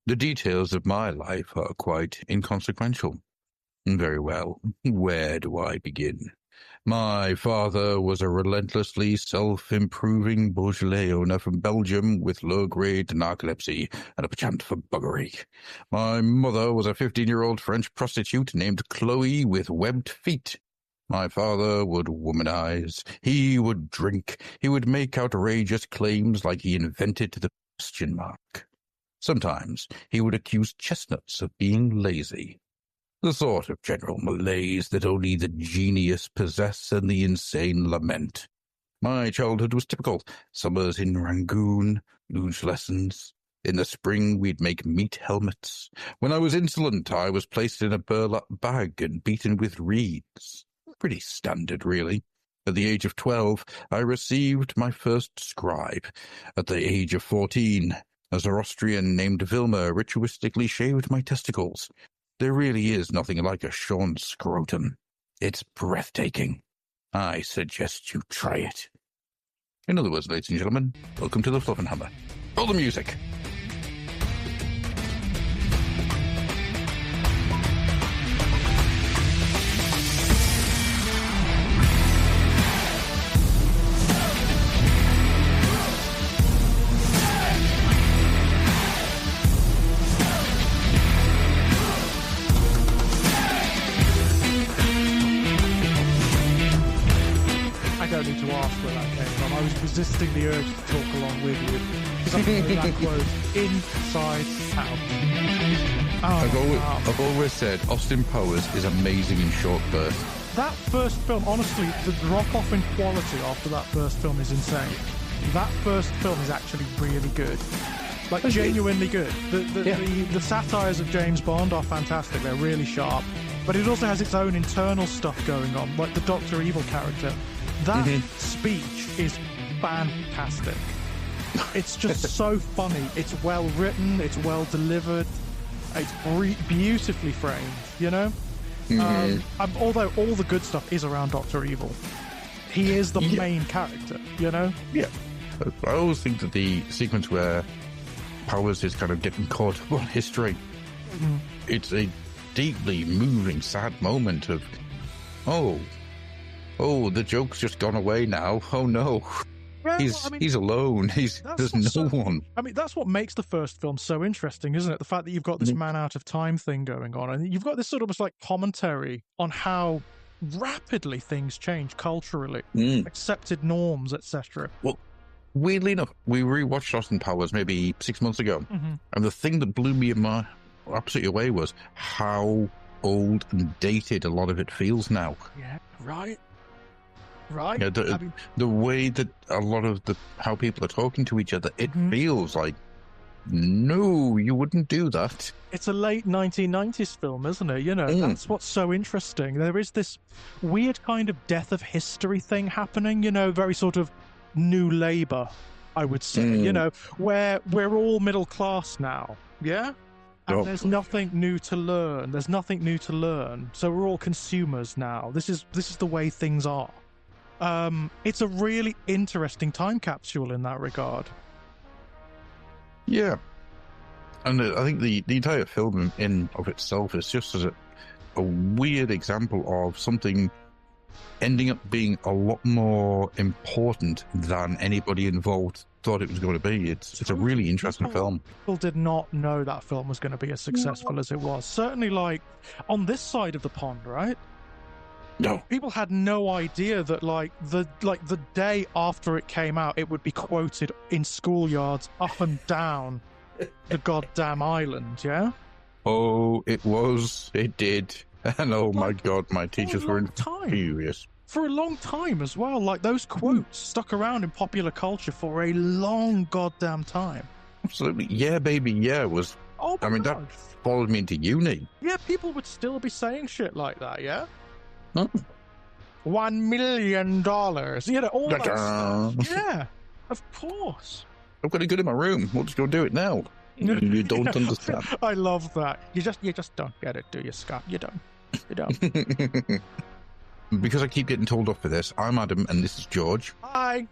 The details of my life are quite inconsequential. Very well, where do I begin? My father was a relentlessly self-improving Beaujolais owner from Belgium with low-grade narcolepsy and a penchant for buggery. My mother was a 15-year-old French prostitute named Chloe with webbed feet. My father would womanize, he would drink, he would make outrageous claims like he invented the question mark. Sometimes he would accuse chestnuts of being lazy. The sort of general malaise that only the genius possess and the insane lament. My childhood was typical. Summers in Rangoon, luge lessons. In the spring, we'd make meat helmets. When I was insolent, I was placed in a burlap bag and beaten with reeds. Pretty standard, really. At the age of 12, I received my first scribe. At the age of 14, a Zoroastrian named Vilma ritualistically shaved my testicles. There really is nothing like a shorn scrotum. It's breathtaking. I suggest you try it. In other words, ladies and gentlemen, welcome to the Fluffenhammer. Roll the music. Resisting the urge to talk along with you because I know that quote inside out. I've always said Austin Powers is amazing in short bursts. That first film, honestly, the drop-off in quality after that first film is insane. That first film is actually really good. Like, genuinely good. The satires of James Bond are fantastic. They're really sharp. But it also has its own internal stuff going on, like the Dr. Evil character. That speech is fantastic. It's just so funny. It's well written. It's well delivered. It's beautifully framed, you know? Although all the good stuff is around Dr. Evil. He is the main character, you know? Yeah. I always think that the sequence where Powers is kind of getting caught up on history, it's a deeply moving, sad moment of, oh, the joke's just gone away now. Oh no. Yeah, he's alone. There's no one. I mean, that's what makes the first film so interesting, isn't it? The fact that you've got this man out of time thing going on, and you've got this sort of almost like commentary on how rapidly things change culturally, accepted norms, etc. Well, weirdly enough, we rewatched Austin Powers maybe 6 months ago, and the thing that blew me absolutely away was how old and dated a lot of it feels now. Yeah, right. Yeah, the way that a lot of how people are talking to each other, it feels like, no, you wouldn't do that. It's a late 1990s film, isn't it? You know, that's what's so interesting. There is this weird kind of death of history thing happening, you know, very sort of new Labour, I would say, you know, where we're all middle class now, yeah? And there's nothing new to learn. There's nothing new to learn. So we're all consumers now. This is the way things are. It's a really interesting time capsule in that regard. Yeah. And I think the entire film in of itself is just a weird example of something ending up being a lot more important than anybody involved thought it was going to be. It's a really interesting film. People did not know that film was going to be as successful as it was. Certainly, like, on this side of the pond, right? No. People had no idea that the day after it came out, it would be quoted in schoolyards up and down the goddamn island, yeah? Oh, it was. It did. And oh my God, my teachers were furious. For a long time as well. Like, those quotes stuck around in popular culture for a long goddamn time. Absolutely. Yeah, baby, yeah, was... that followed me into uni. Yeah, people would still be saying shit like that, yeah? $1 million, you know, all that stuff. Yeah, of course. I've got a gun in my room. We'll just go do it now. You don't understand. I love that. You just don't get it, do you, Scott? You don't. Because I keep getting told off for this, I'm Adam, and this is George. Hi.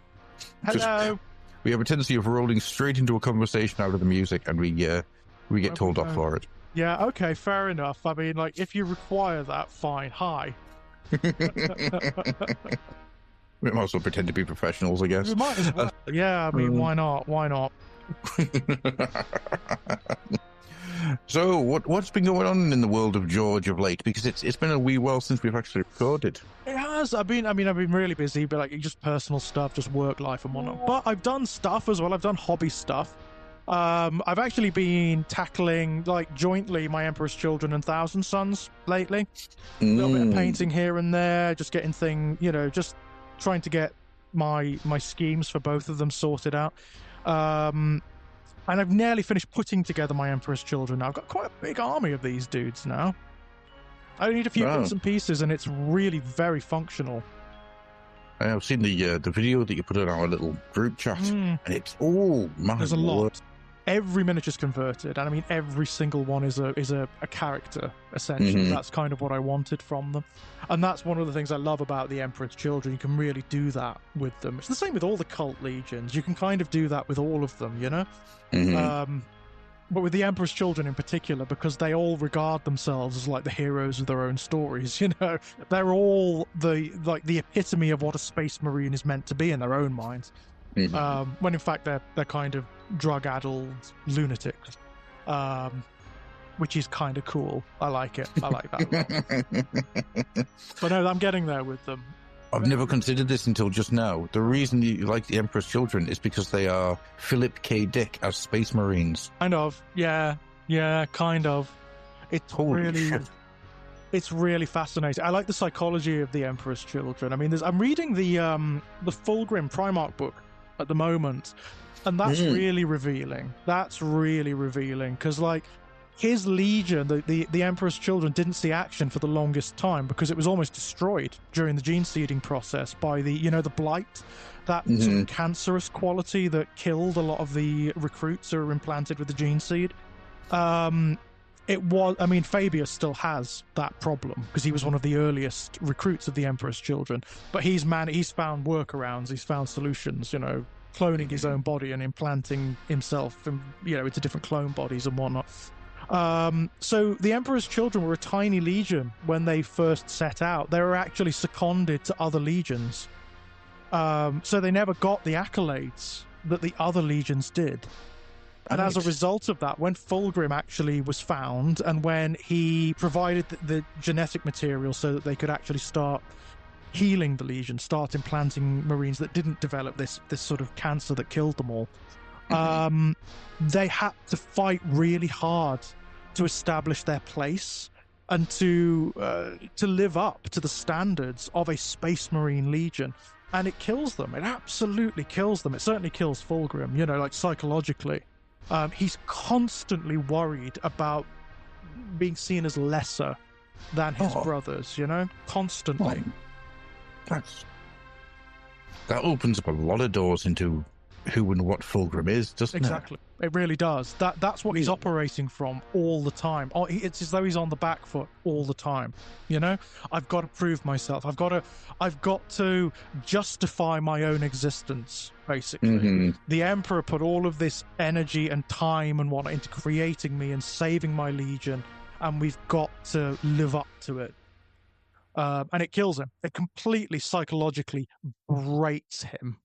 Hello. We have a tendency of rolling straight into a conversation out of the music, and we We get told off for it. Yeah, okay, fair enough. I mean, like, if you require that, fine. Hi. We might also pretend to be professionals, I guess. We might as well. Yeah, I mean, why not? Why not? So, what's been going on in the world of George of late? Because it's been a wee while since we've actually recorded. It has. I've been really busy, but like just personal stuff, just work life and whatnot. But I've done stuff as well. I've done hobby stuff. I've actually been tackling like jointly my Emperor's Children and Thousand Sons lately. A little bit of painting here and there, just getting just trying to get my schemes for both of them sorted out. And I've nearly finished putting together my Emperor's Children now. I've got quite a big army of these dudes now. I need a few bits and pieces, and it's really very functional. I've seen the video that you put in our little group chat, and it's there's a lot. Every miniature's converted, and I mean every single one is a character, essentially. That's kind of what I wanted from them. And that's one of the things I love about the Emperor's Children. You can really do that with them. It's the same with all the cult legions. You can kind of do that with all of them, you know? But with the Emperor's Children in particular, because they all regard themselves as like the heroes of their own stories, you know? They're all the epitome of what a space marine is meant to be in their own minds. When in fact they're kind of drug-addled lunatics, which is kind of cool. I like it. I like that. But no, I'm getting there with them. I've never considered this until just now. The reason you like the Emperor's Children is because they are Philip K. Dick as Space Marines. Kind of, yeah, kind of. It's really fascinating. I like the psychology of the Emperor's Children. I mean, I'm reading the Fulgrim Primarch book at the moment, and that's really revealing. That's really revealing because, like, his legion, the Emperor's Children, didn't see action for the longest time because it was almost destroyed during the gene seeding process by the blight, that sort of cancerous quality that killed a lot of the recruits who were implanted with the gene seed. Fabius still has that problem because he was one of the earliest recruits of the Emperor's Children, but he's found workarounds, he's found solutions, cloning his own body and implanting himself into different clone bodies and whatnot. So the Emperor's Children were a tiny legion when they first set out. They were actually seconded to other legions. So they never got the accolades that the other legions did. And as a result of that, when Fulgrim actually was found, and when he provided the genetic material so that they could actually start healing the Legion, start implanting Marines that didn't develop this sort of cancer that killed them all, they had to fight really hard to establish their place and to live up to the standards of a Space Marine Legion. And it kills them. It absolutely kills them. It certainly kills Fulgrim, like psychologically. He's constantly worried about being seen as lesser than his brothers, constantly. That opens up a lot of doors into who and what Fulgrim is, doesn't it? Exactly. It really does. That's what he's operating from all the time. It's as though he's on the back foot all the time. I've got to prove myself. I've got to justify my own existence, basically. The Emperor put all of this energy and time and whatnot into creating me and saving my Legion, and we've got to live up to it. And it kills him. It completely psychologically breaks him,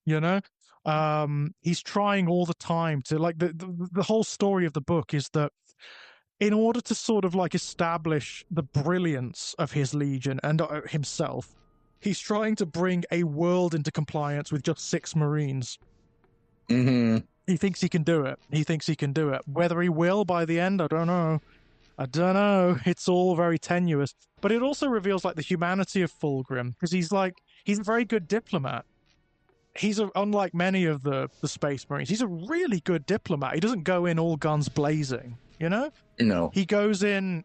He's trying all the time to, like, the whole story of the book is that in order to sort of like establish the brilliance of his Legion and himself, he's trying to bring a world into compliance with just 6 Marines. He thinks he can do it. Whether he will by the end, I don't know. It's all very tenuous. But it also reveals like the humanity of Fulgrim, because he's a very good diplomat. Unlike many of the Space Marines, he's a really good diplomat. He doesn't go in all guns blazing, No. He goes in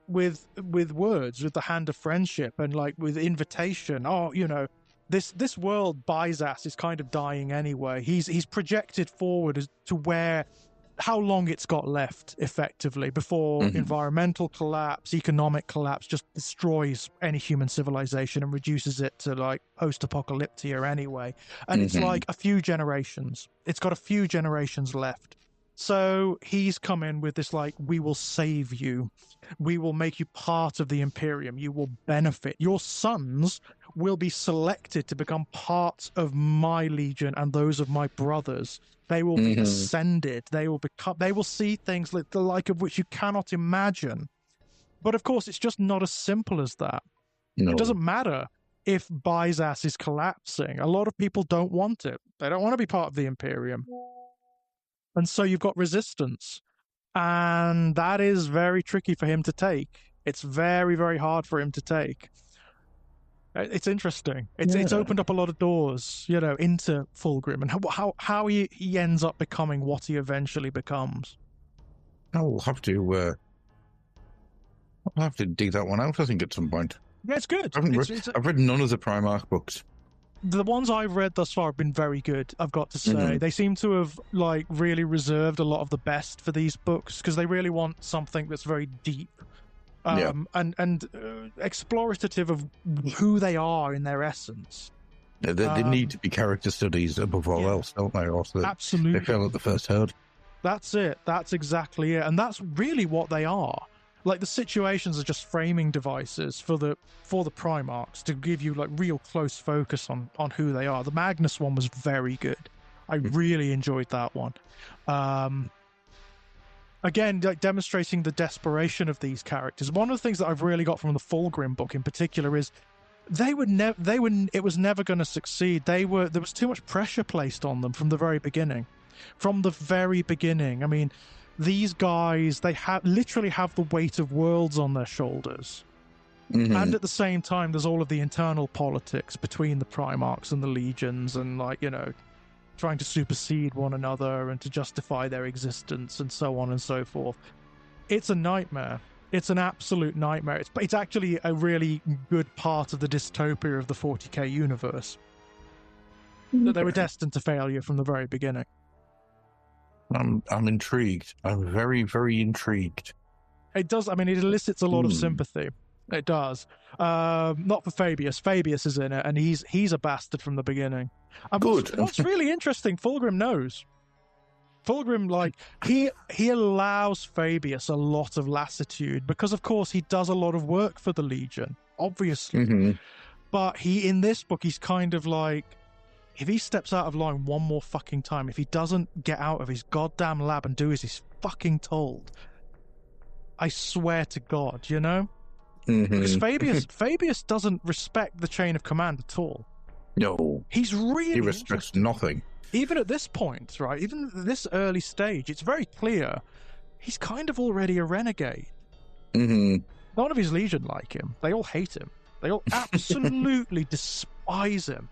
with words, with the hand of friendship and like with invitation. This world Bizas is kind of dying anyway. He's projected forward as to how long it's got left, effectively, before environmental collapse, economic collapse just destroys any human civilization and reduces it to like post-apocalyptia anyway. And it's like a few generations. It's got a few generations left. So he's come in with this, like, we will save you. We will make you part of the Imperium. You will benefit. Your sons will be selected to become part of my legion and those of my brothers. They will be ascended. They will see things like the like of which you cannot imagine. But of course, it's just not as simple as that. No. It doesn't matter if Byzas is collapsing. A lot of people don't want it. They don't want to be part of the Imperium. And so you've got resistance. And that is very tricky for him to take. It's very, very hard for him to take. It's interesting. It's opened up a lot of doors, into Fulgrim and how he ends up becoming what he eventually becomes. I'll have to dig that one out, I think, at some point. Yeah, it's good. I've read none of the Primarch books. The ones I've read thus far have been very good, I've got to say. They seem to have really reserved a lot of the best for these books because they really want something that's very deep and explorative of who they are in their essence. They need to be character studies above all else, don't they? Or absolutely. They fail at the first herd. That's it. That's exactly it. And that's really what they are. Like, the situations are just framing devices for the Primarchs to give you real close focus on who they are. The Magnus one was very good. I really enjoyed that one. Again, demonstrating the desperation of these characters. One of the things that I've really got from the Fulgrim book in particular is it was never going to succeed. There was too much pressure placed on them from the very beginning. From the very beginning. I mean, these guys, they literally have the weight of worlds on their shoulders. And at the same time, there's all of the internal politics between the Primarchs and the legions and, trying to supersede one another and to justify their existence and so on and so forth. It's a nightmare. It's an absolute nightmare. It's actually a really good part of the dystopia of the 40k universe. That they were destined to failure from the very beginning. I'm intrigued. I'm very, very intrigued. It does. I mean, it elicits a lot of sympathy. It does. Not for Fabius. Fabius is in it, and he's a bastard from the beginning. Good. What's really interesting, Fulgrim knows. Fulgrim, he allows Fabius a lot of lassitude because, of course, he does a lot of work for the Legion, obviously. But in this book, he's kind of like, if he steps out of line one more fucking time, if he doesn't get out of his goddamn lab and do as he's fucking told, I swear to God, Because Fabius doesn't respect the chain of command at all. No. He respects nothing. Even at this point, right? Even at this early stage, it's very clear he's kind of already a renegade. None of his Legion like him. They all hate him. They all absolutely despise him.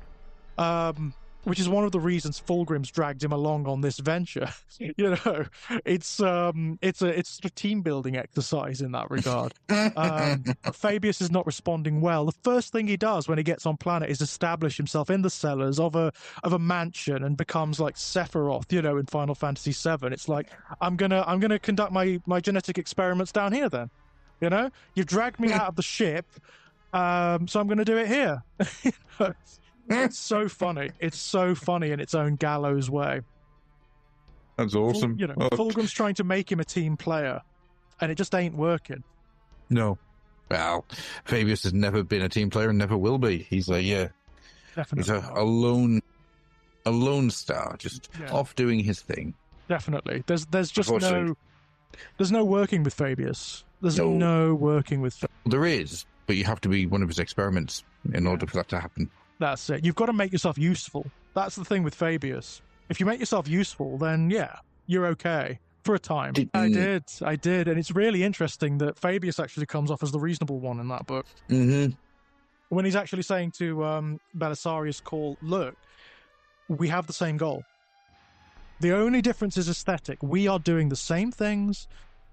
Which is one of the reasons Fulgrim's dragged him along on this venture. It's a team building exercise in that regard. Fabius is not responding well. The first thing he does when he gets on planet is establish himself in the cellars of a mansion and becomes like Sephiroth, in Final Fantasy VII. It's like, I'm gonna conduct my genetic experiments down here then. You've dragged me out of the ship, so I'm gonna do it here. It's so funny. It's so funny in its own gallows way. That's awesome. Fulgrim's trying to make him a team player, and it just ain't working. No. Well, Fabius has never been a team player and never will be. He's definitely. He's a lone star, just off doing his thing. Definitely. There's just no working with Fabius. There's no working with. There is, but you have to be one of his experiments in order for that to happen. That's it. You've got to make yourself useful. That's the thing with Fabius. If you make yourself useful, then you're okay for a time. I did, and it's really interesting that Fabius actually comes off as the reasonable one in that book. When he's actually saying to Belisarius Call, look, we have the same goal. The only difference is aesthetic. We are doing the same things.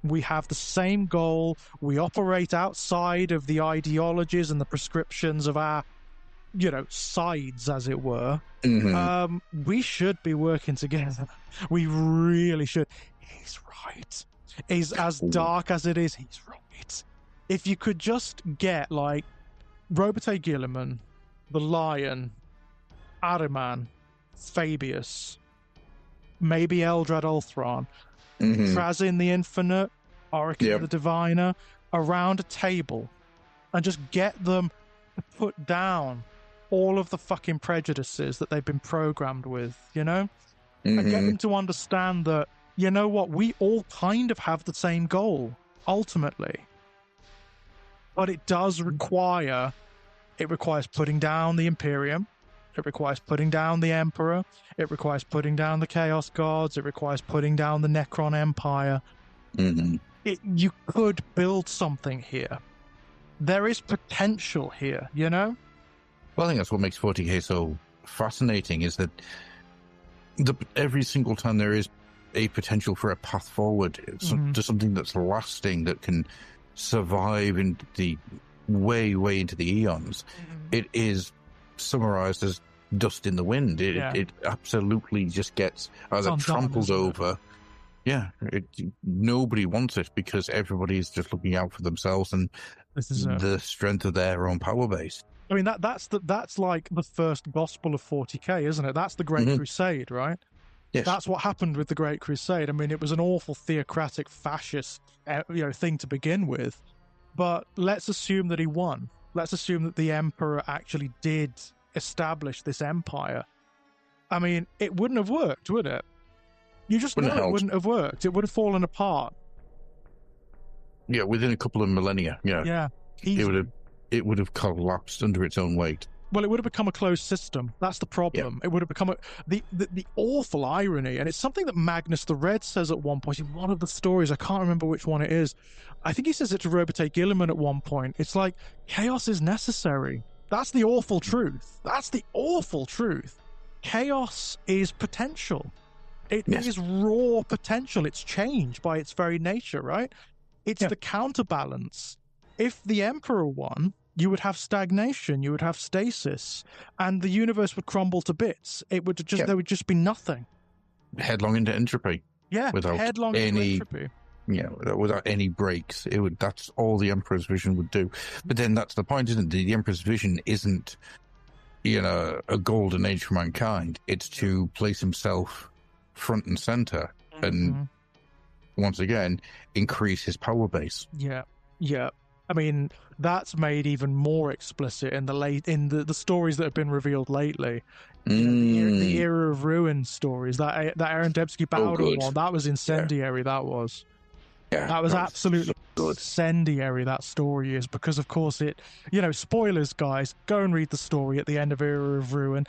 We have the same goal. We operate outside of the ideologies and the prescriptions of our sides, as it were. We should be working together. We really should. He's right. Is as dark as it is, he's right. If you could just get Robert A. Gilliman, the Lion, Ahriman, Fabius, maybe Eldrad Ulthron, Trazin the Infinite, Orica the Diviner, around a table and just get them to put down all of the fucking prejudices that they've been programmed with, you know? And get them to understand that, you know what, we all kind of have the same goal, ultimately. But it does require, putting down the Imperium, it requires putting down the Emperor, it requires putting down the Chaos Gods, it requires putting down the Necron Empire. You could build something here. There is potential here, you know? Well, I think that's what makes 40K so fascinating, is that every single time there is a potential for a path forward to something that's lasting, that can survive in the way into the eons. It is summarized as dust in the wind. It absolutely just gets either trampled over. Nobody wants it because everybody's just looking out for themselves and the strength of their own power base. I mean, that's like the first gospel of 40K, isn't it? That's the Great Crusade, right? Yes. That's what happened with the Great Crusade. I mean, it was an awful theocratic fascist thing to begin with, but let's assume that he won. Let's assume that the Emperor actually did establish this empire. I mean, it wouldn't have worked, would it? You just know it wouldn't have worked. It would have fallen apart. Yeah, within a couple of millennia. Yeah. It would have collapsed under its own weight. Well, it would have become a closed system. That's the problem. It would have become the awful irony, and it's something that Magnus the Red says at one point in one of the stories. I can't remember which one it is. I think he says it to Robert Gilliman at one point. It's like, chaos is necessary. That's the awful truth. That's the awful truth. Chaos is potential. It is raw potential. It's change by its very nature, right? It's the counterbalance. If the Emperor won, you would have stagnation, you would have stasis, and the universe would crumble to bits. There would just be nothing. Headlong into entropy. Yeah, without headlong into entropy. Yeah, without any breaks. That's all the Emperor's vision would do. But then that's the point, isn't it? The Emperor's vision isn't, a golden age for mankind. It's to place himself front and center and once again increase his power base. Yeah. I mean, that's made even more explicit in the stories that have been revealed lately. The Era of Ruin stories, that Aaron Debsky Bowden one, that was incendiary. That was. Yeah, that was absolutely incendiary, that story is, because of course it, spoilers, guys, go and read the story at the end of Era of Ruin.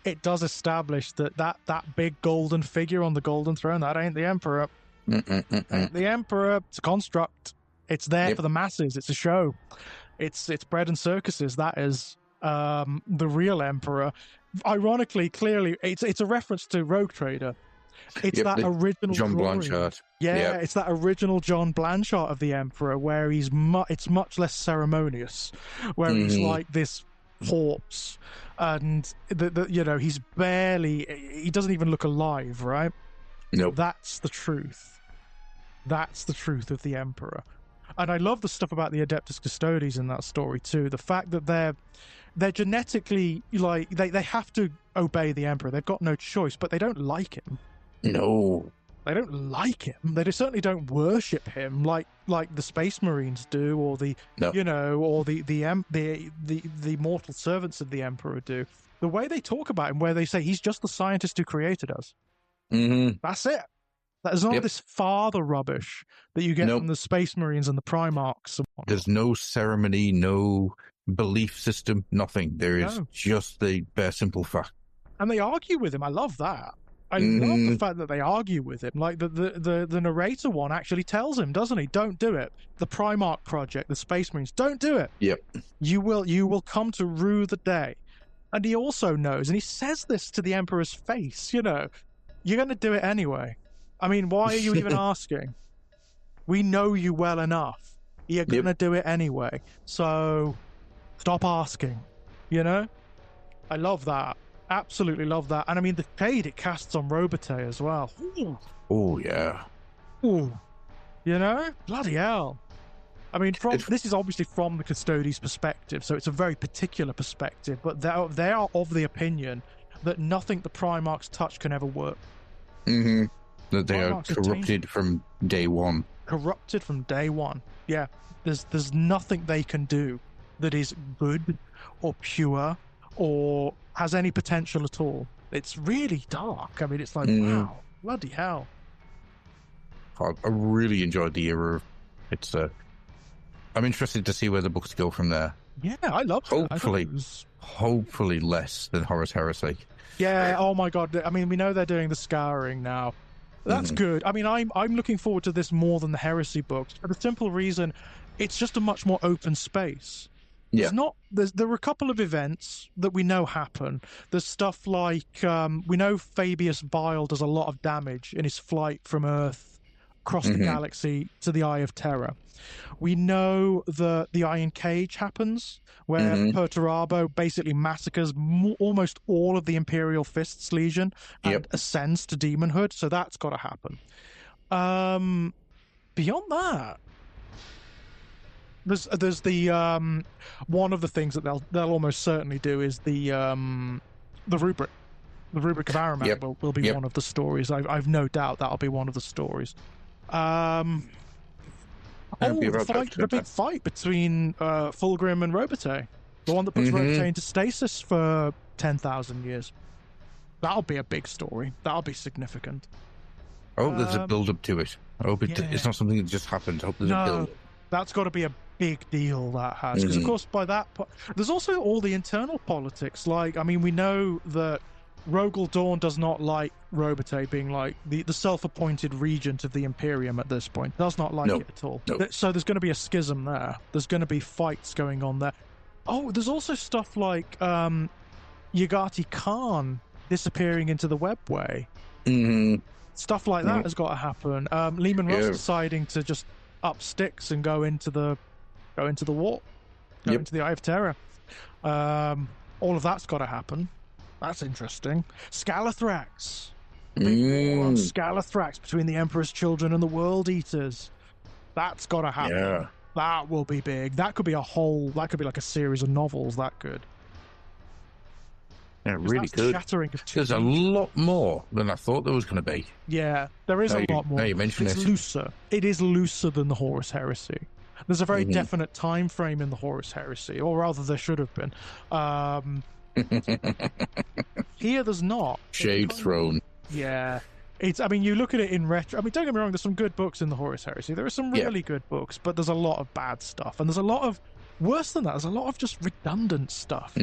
It does establish that big golden figure on the golden throne, that ain't the Emperor. Ain't the Emperor. It's a construct. It's there for the masses. It's a show. It's bread and circuses. That is the real Emperor. Ironically, clearly, it's a reference to Rogue Trader. It's that original John drawing. Blanchard. It's that original John Blanchard of the Emperor, where he's it's much less ceremonious, where he's like this corpse, and he's he doesn't even look alive, right? Nope. That's the truth. That's the truth of the Emperor. And I love the stuff about the Adeptus Custodes in that story too. The fact that they're genetically, like, they have to obey the Emperor. They've got no choice, but they don't like him. No. They don't like him. They certainly don't worship him like the Space Marines do, or the mortal servants of the Emperor do. The way they talk about him, where they say he's just the scientist who created us. That's it. That is not this father rubbish that you get from the Space Marines and the Primarchs. There's no ceremony, no belief system, nothing. There is just the bare simple fact. And they argue with him. I love that. I love the fact that they argue with him. Like the narrator one actually tells him, doesn't he? Don't do it. The Primarch Project, the Space Marines, don't do it. Yep. You will come to rue the day. And he also knows, and he says this to the Emperor's face, you're going to do it anyway. I mean, why are you even asking? We know you well enough. You're going to do it anyway. So stop asking, I love that. Absolutely love that. And I mean, the shade it casts on Robotay as well. Ooh. Oh, yeah. Ooh. Bloody hell. I mean, this is obviously from the Custodes' perspective, so it's a very particular perspective, but they are of the opinion that nothing the Primarchs touch can ever work. That they are corrupted from day one. Corrupted from day one. Yeah. There's nothing they can do that is good or pure or has any potential at all. It's really dark. I mean, it's like, wow, bloody hell. I really enjoyed the era. It's I'm interested to see where the books go from there. Yeah, I love it. Hopefully less than Horus Heresy. Yeah, oh my god. I mean, we know they're doing the Scouring now. That's good. I mean, I'm looking forward to this more than the Heresy books for the simple reason it's just a much more open space. There are a couple of events that we know happen. There's stuff like we know Fabius Bile does a lot of damage in his flight from Earth across the galaxy to the Eye of Terror. We know that the Iron Cage happens, where Perturabo basically massacres almost all of the Imperial Fist's Legion and ascends to demonhood, so that's got to happen. Beyond that, there's the one of the things that they'll almost certainly do is the rubric. The rubric of Aramat will be one of the stories. I've no doubt that'll be one of the stories. The big fight between Fulgrim and Robotay. The one that puts Robotay into stasis for 10,000 years. That'll be a big story. That'll be significant. I hope there's a build-up to it. I hope it's not something that just happened. I hope there's a build-up. That's got to be a big deal, that has. Because, of course, by that point... There's also all the internal politics. Like, I mean, we know that Rogel Dawn does not like Robotay being like the self-appointed regent of the Imperium at this point. Does not like it at all. No. So there's going to be a schism there. There's going to be fights going on there. Oh, there's also stuff like Yagati Khan disappearing into the Webway. Stuff like that has got to happen. Lehman Russ deciding to just up sticks and go into the war, into the Eye of Terror. All of that's got to happen. That's interesting. Scalathrax. Big war on Scalathrax between the Emperor's Children and the World Eaters. That's got to happen. Yeah. That will be big. That could be like a series of novels. That could. Yeah, really good. There's a lot more than I thought there was going to be. Yeah, there is a lot more. You mentioned it's looser. It is looser than the Horus Heresy. There's a very definite time frame in the Horus Heresy, or rather there should have been. Here there's not. Shade Throne. Yeah. I mean, you look at it in retro. I mean, don't get me wrong, there's some good books in the Horus Heresy. There are some really good books, but there's a lot of bad stuff. And there's a lot of, worse than that, there's a lot of just redundant stuff.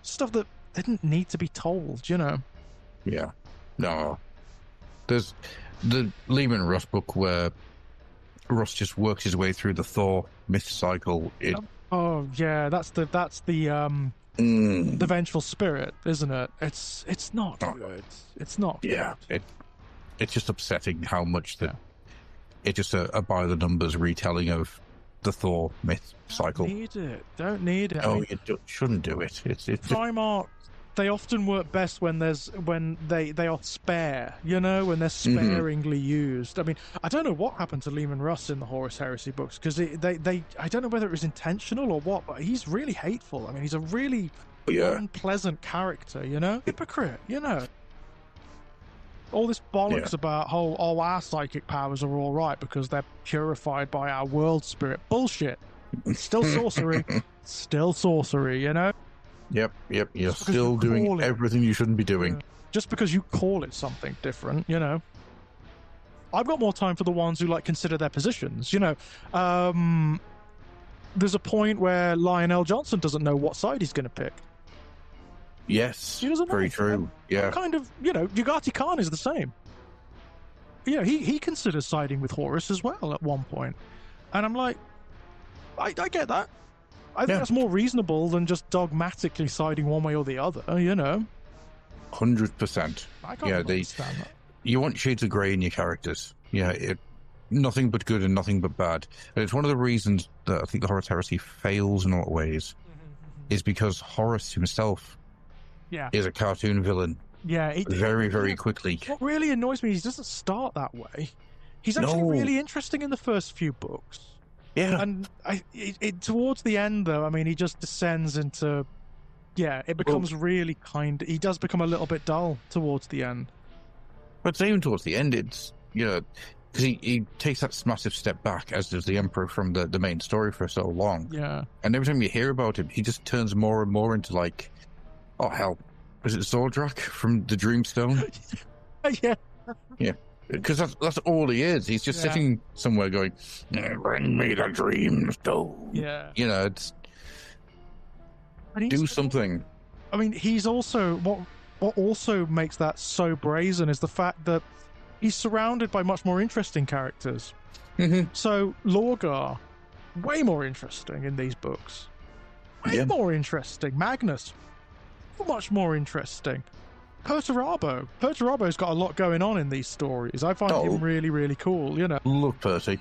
Stuff that didn't need to be told, you know? Yeah. No. There's the Lehman Russ book where Russ just works his way through the Thor myth cycle. Oh, yeah, that's the Vengeful Spirit, isn't it? It's not good. It's not good. It's just upsetting how much that it's just a by the numbers retelling of the Thor myth cycle. Don't need it. Oh, you shouldn't do it. It's Primarch, they often work best when they are spare, you know, when they're sparingly used. I mean, I don't know what happened to Lehman Russ in the Horus Heresy books, because I don't know whether it was intentional or what, but he's really hateful. I mean, he's a really unpleasant character, you know? Hypocrite, you know? All this bollocks about our psychic powers are all right because they're purified by our world spirit. Bullshit. Still sorcery. Still sorcery, you know? Yep. You're still doing everything you shouldn't be doing. Yeah. Just because you call it something different, you know? I've got more time for the ones who, like, consider their positions, you know? There's a point where Lionel Johnson doesn't know what side he's going to pick. Yes, he doesn't know. Very true. Yeah. Kind of, you know, Yagati Khan is the same. Yeah, he considers siding with Horus as well at one point. And I'm like, I get that. I think that's more reasonable than just dogmatically siding one way or the other, you know? 100%. I can't understand that. You want shades of grey in your characters. Yeah, nothing but good and nothing but bad. And it's one of the reasons that I think the Horus Heresy fails in a lot of ways, is because Horus himself is a cartoon villain. Yeah. Very, very quickly. What really annoys me is he doesn't start that way. He's actually really interesting in the first few books. Yeah. And towards the end, though, I mean, he just descends into... Yeah, it becomes really he does become a little bit dull towards the end. But even towards the end, it's, because he takes that massive step back, as does the Emperor from the main story for so long. Yeah. And every time you hear about him, he just turns more and more into like, oh hell, is it Zordrak from the Dreamstone? Yeah. Yeah. Because that's all he is. He's just sitting somewhere going, bring me the Dreamstone. Yeah. It's do something. I mean, he's also what also makes that so brazen is the fact that he's surrounded by much more interesting characters. Mm-hmm. So Lorgar, way more interesting in these books. Way more interesting. Magnus, much more interesting. Perturabo's got a lot going on in these stories. I find him really, really cool, Look, Percy.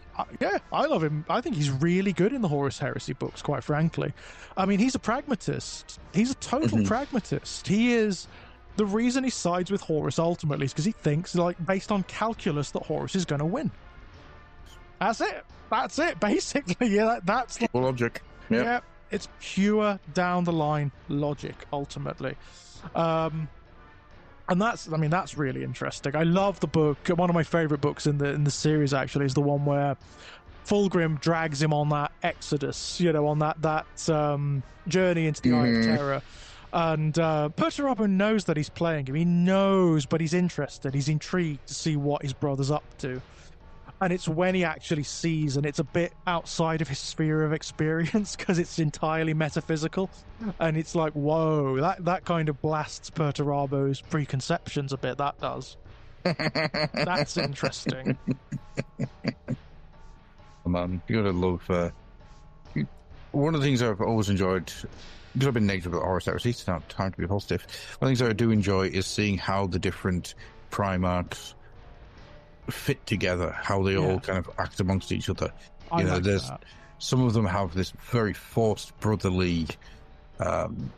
I love him. I think he's really good in the Horus Heresy books, quite frankly. I mean, he's a pragmatist. He's a total pragmatist. He is... The reason he sides with Horus ultimately is because he thinks, like, based on calculus, that Horus is going to win. That's it, basically. Yeah, that's... logic. Yep. Yeah, it's pure down-the-line logic, ultimately. And that's really interesting. I love the book. One of my favorite books in the series actually is the one where Fulgrim drags him on that exodus, on that journey into the Eye of Terror. And Perturabo knows that he's playing him. He knows, but he's interested. He's intrigued to see what his brother's up to. And it's when he actually sees, and it's a bit outside of his sphere of experience because it's entirely metaphysical. And it's like, whoa, that kind of blasts Perturabo's preconceptions a bit, that does. That's interesting. Man, you gotta love... one of the things I've always enjoyed, because I've been negative about Horus Heresy, it's not time to be positive. One of the things I do enjoy is seeing how the different Primarchs fit together, how they all kind of act amongst each other. There's some of them have this very forced brotherly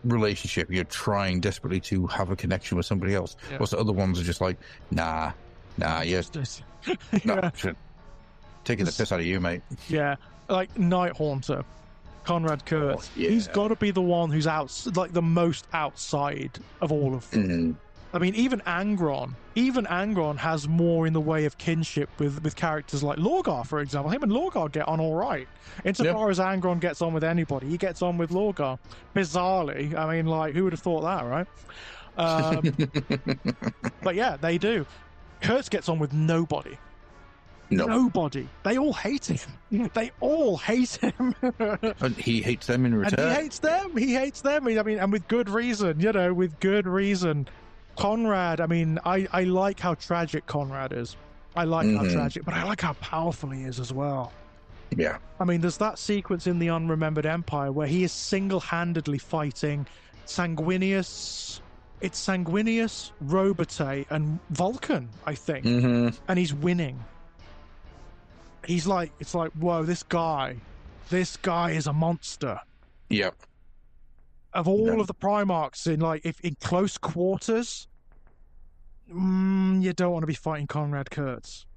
relationship. You're trying desperately to have a connection with somebody else. Whilst the other ones are just like, nah, yes, no, taking the piss out of you, mate. Yeah, like Night Haunter, Conrad Kurtz. He's got to be the one who's the most outside of all of them. I mean, even Angron has more in the way of kinship with characters like Lorgar, for example. Him and Lorgar get on all right. Insofar as Angron gets on with anybody, he gets on with Lorgar. Bizarrely. I mean, like, who would have thought that, right? But yeah, they do. Kurtz gets on with nobody. No. Nobody. They all hate him. They all hate him. And he hates them in return. And he hates them. I mean, and with good reason, with good reason. Conrad, I mean, I like how tragic Conrad is. I like how tragic, but I like how powerful he is as well. Yeah. I mean, there's that sequence in the Unremembered Empire where he is single-handedly fighting Sanguinius. It's Sanguinius, Robate, and Vulcan, I think. And he's winning. It's like, whoa, this guy is a monster. Yep. Of all of the Primarchs, if in close quarters, you don't want to be fighting Conrad Kurtz.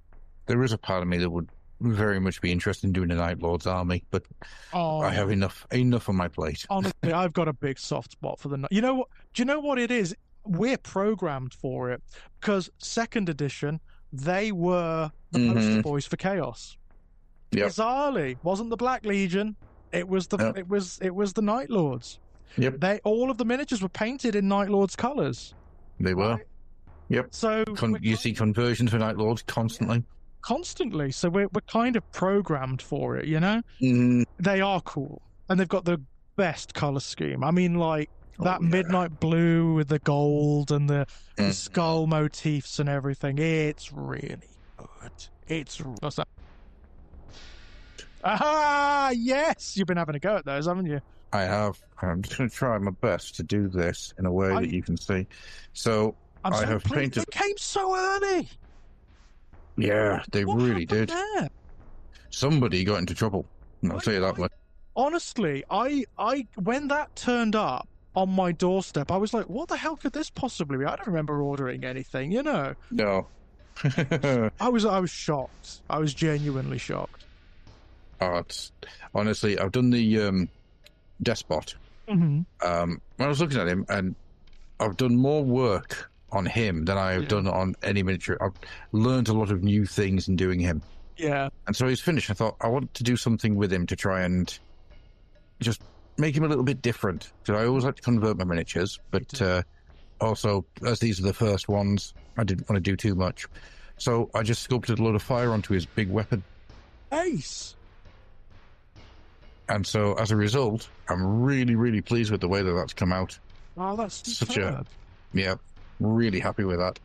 There is a part of me that would very much be interested in doing a Night Lord's army, but I have enough on my plate. Honestly, I've got a big soft spot for the Night. You know what? Do you know what it is? We're programmed for it because 2nd edition, they were the poster boys for Chaos. Yep. Bizarrely, wasn't the Black Legion? It was the it was the Night Lords. Yep. All of the miniatures were painted in Night Lord's colours. They were. Right? Yep. So you see conversions for Night Lords constantly. So we're kind of programmed for it, They are cool, and they've got the best colour scheme. I mean, like midnight blue with the gold and the skull motifs and everything. It's really good. What's that? Ah, yes! You've been having a go at those, haven't you? I have. I'm just going to try my best to do this in a way that you can see. So I have painted. They came so early. Yeah, they really did. There? Somebody got into trouble. I'll tell you that much. Honestly, I when that turned up on my doorstep, I was like, "What the hell could this possibly be?" I don't remember ordering anything, No. I was shocked. I was genuinely shocked. Honestly, I've done the Despot. Mm-hmm. When I was looking at him, and I've done more work on him than I have done on any miniature. I've learned a lot of new things in doing him. Yeah. And so he's finished. I thought I want to do something with him to try and just make him a little bit different. So I always like to convert my miniatures, but also, as these are the first ones, I didn't want to do too much. So I just sculpted a load of fire onto his big weapon. Ace! And so, as a result, I'm really, really pleased with the way that that's come out. Oh, that's such a... Yeah, really happy with that.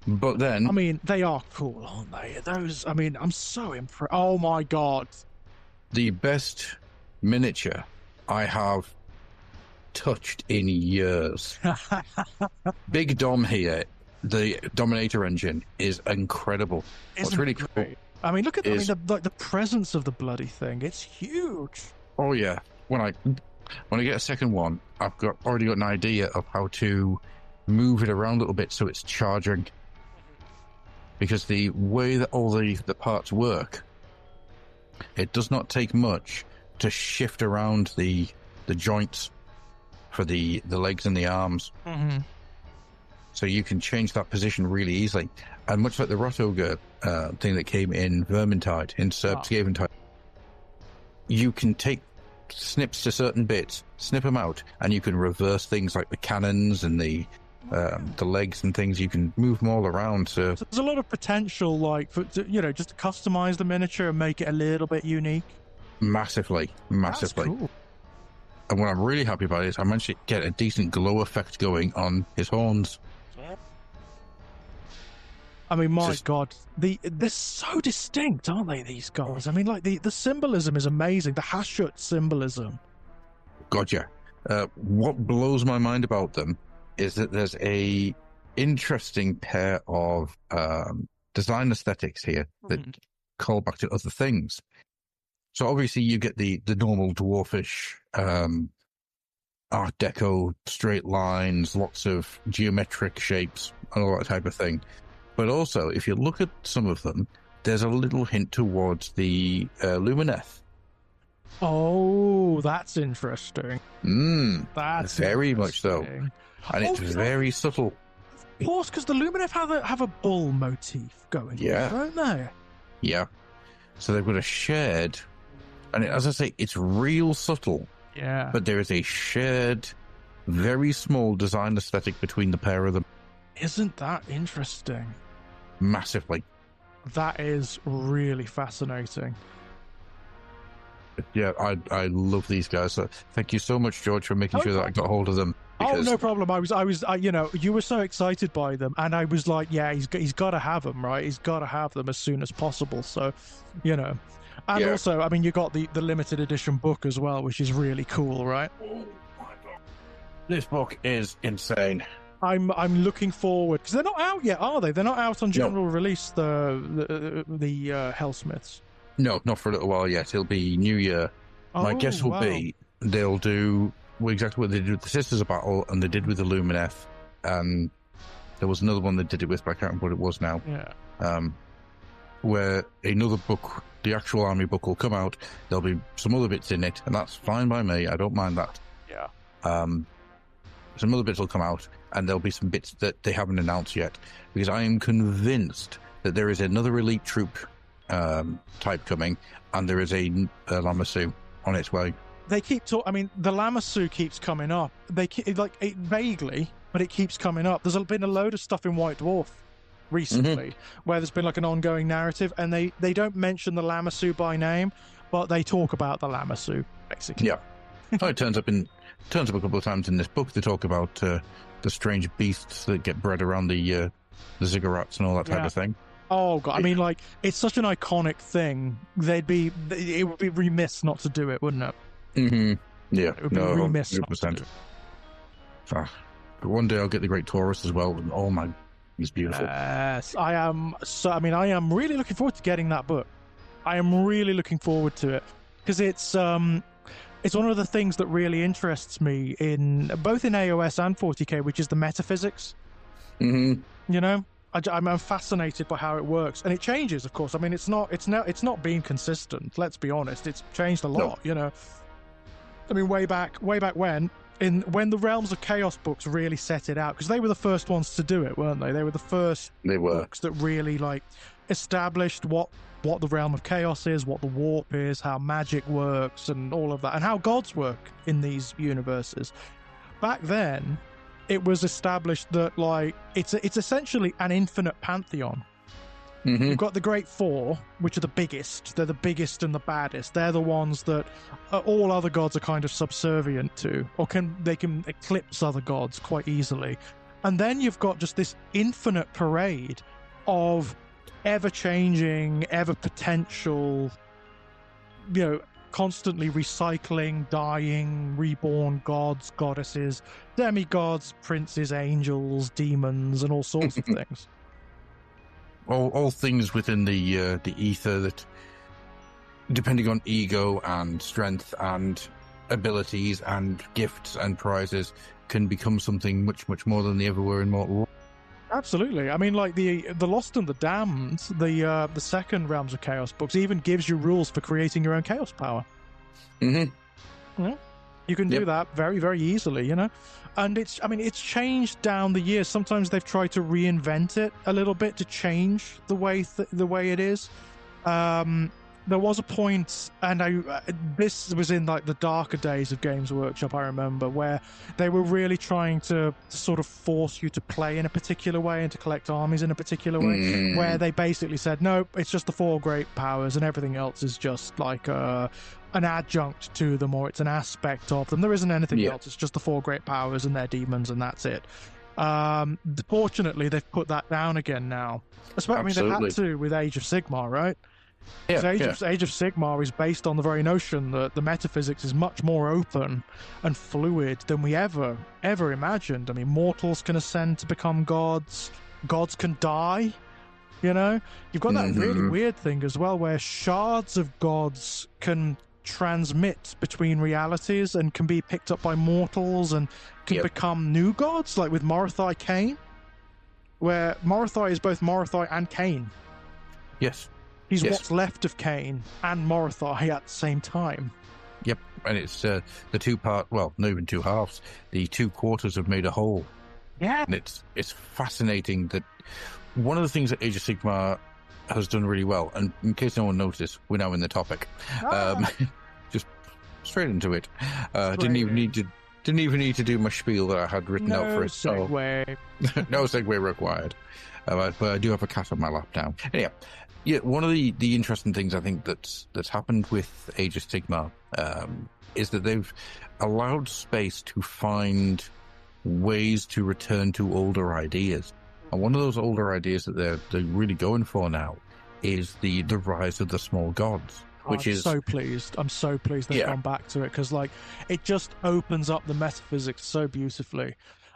But then... I mean, they are cool, aren't they? Those, I mean, I'm so impressed. Oh my god. The best miniature I have touched in years. Big Dom here, the Dominator engine, is incredible. What's really cool... I mean, look at the presence of the bloody thing. It's huge. Oh yeah. When I get a second one, I've already got an idea of how to move it around a little bit so it's charging. Because the way that all the parts work, it does not take much to shift around the joints for the legs and the arms. Mm-hmm. So you can change that position really easily. And much like the Rot Ogre thing that came in Vermintide, in Skaventide, you can take snips to certain bits, snip them out, and you can reverse things like the cannons and the legs and things. You can move them all around. So there's a lot of potential, like, just to customize the miniature and make it a little bit unique. Massively. That's cool. And what I'm really happy about is I managed to get a decent glow effect going on his horns. I mean, my God, they're so distinct, aren't they, these guys? I mean, like, the symbolism is amazing. The Hashut symbolism. Gotcha. What blows my mind about them is that there's a interesting pair of design aesthetics here that call back to other things. So obviously you get the normal dwarfish Art Deco straight lines, lots of geometric shapes and all that type of thing. But also, if you look at some of them, there's a little hint towards the Lumineth. Oh, that's interesting. That's very much so. And it's very subtle. Of course, because the Lumineth have a bull motif going on, don't they? Yeah. So they've got a shared... And as I say, it's real subtle. Yeah. But there is a shared, very small design aesthetic between the pair of them. Isn't that interesting? Massively. That is really fascinating. Yeah, I love these guys. So thank you so much, George, for making sure that I got hold of them. Because... Oh, no problem. I was, you were so excited by them, and I was like, yeah, he's got to have them, right? He's got to have them as soon as possible. So, And also, I mean, you got the limited edition book as well, which is really cool, right? Oh my God. This book is insane. I'm looking forward, because they're not out yet, are they? They're not out on general release, the Hellsmiths. No, not for a little while yet. It'll be New Year. My guess will be they'll do exactly what they did with the Sisters of Battle and they did with the Lumineth. And there was another one they did it with, but I can't remember what it was now. Yeah. Where another book, the actual army book, will come out. There'll be some other bits in it, and that's fine by me. I don't mind that. Yeah. Some other bits will come out, and there'll be some bits that they haven't announced yet, because I am convinced that there is another elite troop type coming, and there is a Lamassu on its way. They keep talking. I mean, the Lamassu keeps coming up. They keep, vaguely, but it keeps coming up. There's been a load of stuff in White Dwarf recently where there's been like an ongoing narrative, and they don't mention the Lamassu by name, but they talk about the Lamassu basically. Yeah. It turns up a couple of times in this book. They talk about the strange beasts that get bred around the ziggurats and all that type of thing. Oh God! I mean, like, it's such an iconic thing. It would be remiss not to do it, wouldn't it? Mm-hmm. Yeah. It would be remiss 100%. not to do it. But one day I'll get the Great Taurus as well. And oh my, it's beautiful. Yes, I am. So, I mean, I am really looking forward to getting that book. I am really looking forward to it because it's one of the things that really interests me in both in AOS and 40k, which is the metaphysics. Mm-hmm. I'm fascinated by how it works, and it changes, of course. I mean, it's not being consistent. Let's be honest, it's changed a lot. I mean, way back when, when the Realms of Chaos books really set it out, because they were the first ones to do it, weren't they? They were the first books that really like established what the Realm of Chaos is, what the warp is, how magic works, and all of that, and how gods work in these universes. Back then, it was established that like it's essentially an infinite pantheon. Mm-hmm. You've got the Great Four, which are the biggest. They're the biggest and the baddest. They're the ones that all other gods are kind of subservient to, or they can eclipse other gods quite easily. And then you've got just this infinite parade of ever-changing, ever-potential, constantly recycling, dying, reborn gods, goddesses, demigods, princes, angels, demons, and all sorts of things. All things within the ether that, depending on ego and strength and abilities and gifts and prizes, can become something much, much more than they ever were in Mortal War. Absolutely. I mean, like the Lost and the Damned, the second Realms of Chaos books even gives you rules for creating your own chaos power. Mm-hmm. Yeah. You can do that very, very easily, And it's changed down the years. Sometimes they've tried to reinvent it a little bit to change the way it is. There was a point, and this was in like the darker days of Games Workshop, I remember, where they were really trying to sort of force you to play in a particular way and to collect armies in a particular way, where they basically said, no, it's just the 4 great powers and everything else is just like an adjunct to them, or it's an aspect of them. There isn't anything else. It's just the 4 great powers and their demons, and that's it. Fortunately, they've put that down again now. Especially, they had to with Age of Sigmar, right? Yeah, Age of Sigmar is based on the very notion that the metaphysics is much more open and fluid than we ever imagined. I mean, mortals can ascend to become gods. Gods can die. You've got that really weird thing as well, where shards of gods can transmit between realities and can be picked up by mortals and can become new gods, like with Morathai Cain, where Morathai is both Morathai and Cain. Yes. He's what's left of Cain and Morathai at the same time. Yep, and it's the 2-part, well, not even 2 halves. The 2 quarters have made a whole. Yeah. And it's fascinating that one of the things that Age of Sigmar has done really well, and in case no one noticed, we're now in the topic. Just straight into it. Didn't even need to do my spiel that I had written out for it. No segue. No segue required. But I do have a cat on my lap now. Anyhow. Yeah, one of the interesting things I think that's happened with Age of Sigmar is that they've allowed space to find ways to return to older ideas. And one of those older ideas that they're really going for now is the rise of the small gods. I'm so pleased they've gone back to it, because like it just opens up the metaphysics so beautifully.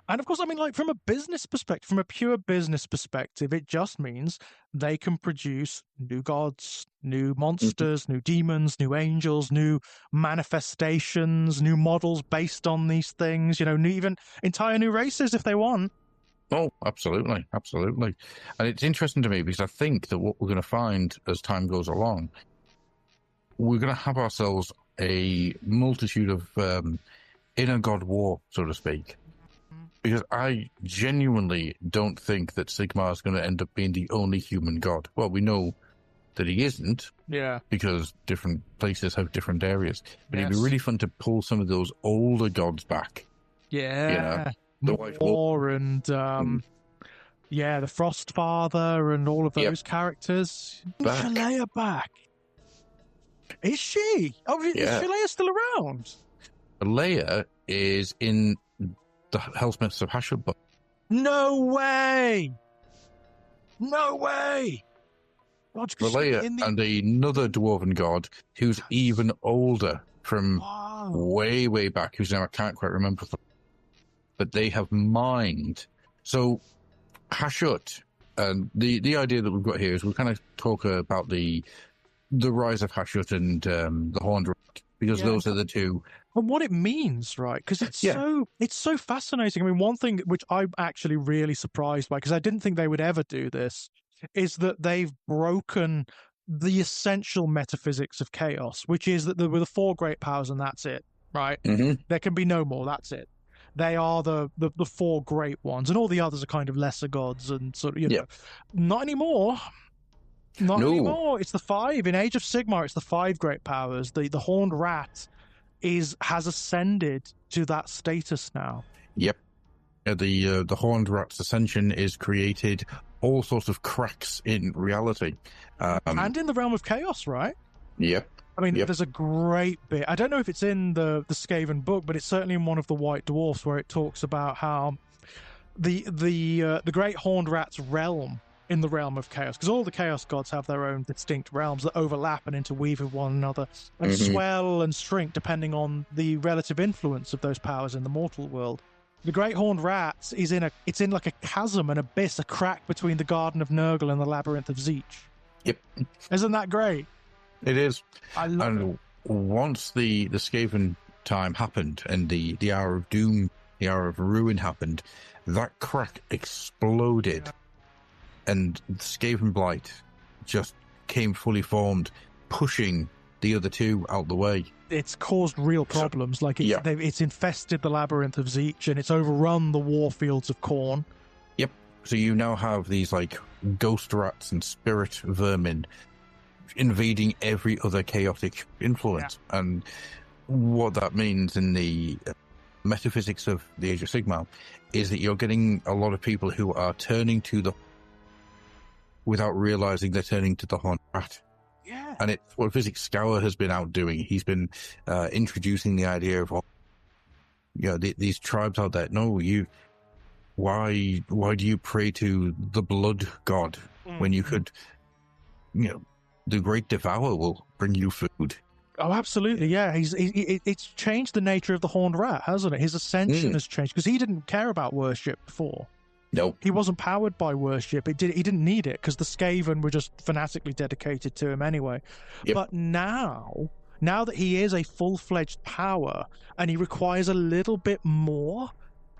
And of course, I mean, like from a business perspective, from a pure business perspective, it just means they can produce new gods, new monsters, new demons, new angels, new manifestations, new models based on these things, even entire new races if they want. Oh, absolutely. Absolutely. And it's interesting to me because I think that what we're going to find as time goes along, we're going to have ourselves a multitude of inner god war, so to speak. Because I genuinely don't think that Sigmar is going to end up being the only human god. Well, we know that he isn't. Yeah. Because different places have different areas. But it'd be really fun to pull some of those older gods back. Yeah. The War and, the Frostfather and all of those characters. Shalaya back. Is she? Oh, is Shalaya still around? Shalaya is in the Hellsmiths of Hashut book. No way! Shalaya and another dwarven god who's even older from way, way back, whose name I can't quite remember. But they have mined. So Hashut, the idea that we've got here is we kind of talk about the rise of Hashut and the Horned Rock, because those are the two. And what it means, right? Because it's so fascinating. I mean, one thing which I'm actually really surprised by, because I didn't think they would ever do this, is that they've broken the essential metaphysics of chaos, which is that there were the 4 great powers and that's it. right? Mm-hmm. There can be no more. That's it. They are the four great ones, and all the others are kind of lesser gods, and sort of, Yeah. not anymore. Not No. anymore. It's the five in Age of Sigmar. It's the five great powers. The Horned Rat has ascended to that status now. Yep. The Horned Rat's ascension is created all sorts of cracks in reality, and in the realm of chaos, right? Yep. I mean, there's a great bit. I don't know if it's in the Skaven book, but it's certainly in one of the White Dwarfs where it talks about how the great Horned Rat's realm in the realm of chaos, because all the chaos gods have their own distinct realms that overlap and interweave with one another and swell and shrink depending on the relative influence of those powers in the mortal world. The Great Horned Rat is in like a chasm, an abyss, a crack between the Garden of Nurgle and the Labyrinth of Zeech. Yep. Isn't that great? It is. I love it. Once the Skaven time happened and the Hour of Doom, the Hour of Ruin happened, that crack exploded, and the Skaven Blight just came fully formed, pushing the other two out the way. It's caused real problems. It's infested the Labyrinth of Zeech, and it's overrun the war fields of Khorne. Yep. So you now have these like ghost rats and spirit vermin invading every other chaotic influence. Yeah. And what that means in the metaphysics of the Age of Sigmar is that you're getting a lot of people who are turning to without realizing they're turning to the Horned Rat. Yeah. And it's what Vizek Scour has been out doing. He's been introducing the idea of, these tribes out there. No, why do you pray to the blood god when you could, the Great Devourer will bring you food. Oh, absolutely, yeah. It's changed the nature of the Horned Rat, hasn't it? His ascension has changed because he didn't care about worship before. No, he wasn't powered by worship. He didn't need it because the Skaven were just fanatically dedicated to him anyway. Yep. But now that he is a full-fledged power and he requires a little bit more,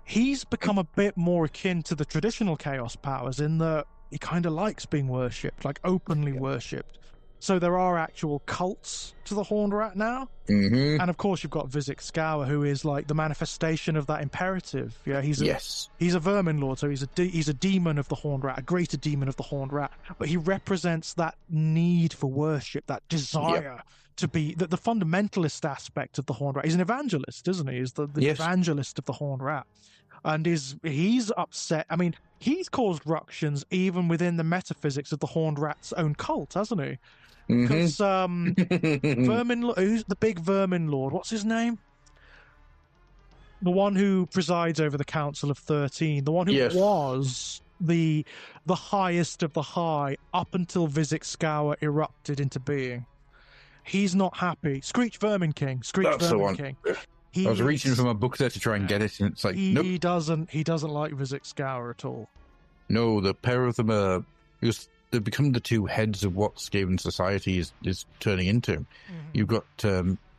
he's become a bit more akin to the traditional Chaos powers in that he kind of likes being worshipped, like openly worshipped. So there are actual cults to the Horned Rat now. Mm-hmm. And of course you've got Vizek Scour, who is like the manifestation of that imperative. Yeah, he's a vermin lord, so he's a demon of the Horned Rat, a greater demon of the Horned Rat. But he represents that need for worship, that desire to be the fundamentalist aspect of the Horned Rat. He's an evangelist, isn't he? He's the evangelist of the Horned Rat. And he's upset. I mean, he's caused ructions even within the metaphysics of the Horned Rat's own cult, hasn't he? Because who's the big vermin lord? What's his name? The one who presides over the Council of 13. The one who was the highest of the high up until Vizek Scour erupted into being. He's not happy. Screech Vermin King. That's Vermin King. I was reaching for my book there to try and get it, and it's like he doesn't like Vizek Scour at all. No, the pair of them are they've become the two heads of what Skaven society is turning into. Mm-hmm. You've got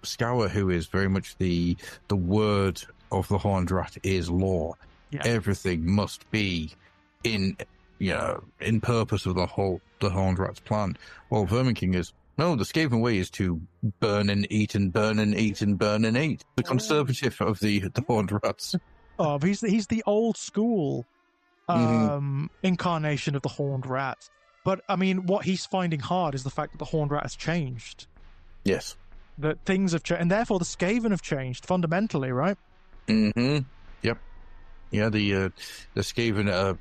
Scour, who is very much the word of the Horned Rat is law. Yeah. Everything must be in purpose of the Horned Rat's plan. Well, Vermin King is, no, the Skaven way is to burn and eat and burn and eat and burn and eat. The conservative of the Horned Rats. Oh, he's the old school incarnation of the Horned Rat. But, I mean, what he's finding hard is the fact that the Horned Rat has changed. Yes. That things have changed, and therefore the Skaven have changed fundamentally, right? Mm-hmm. Yep. Yeah, the Skaven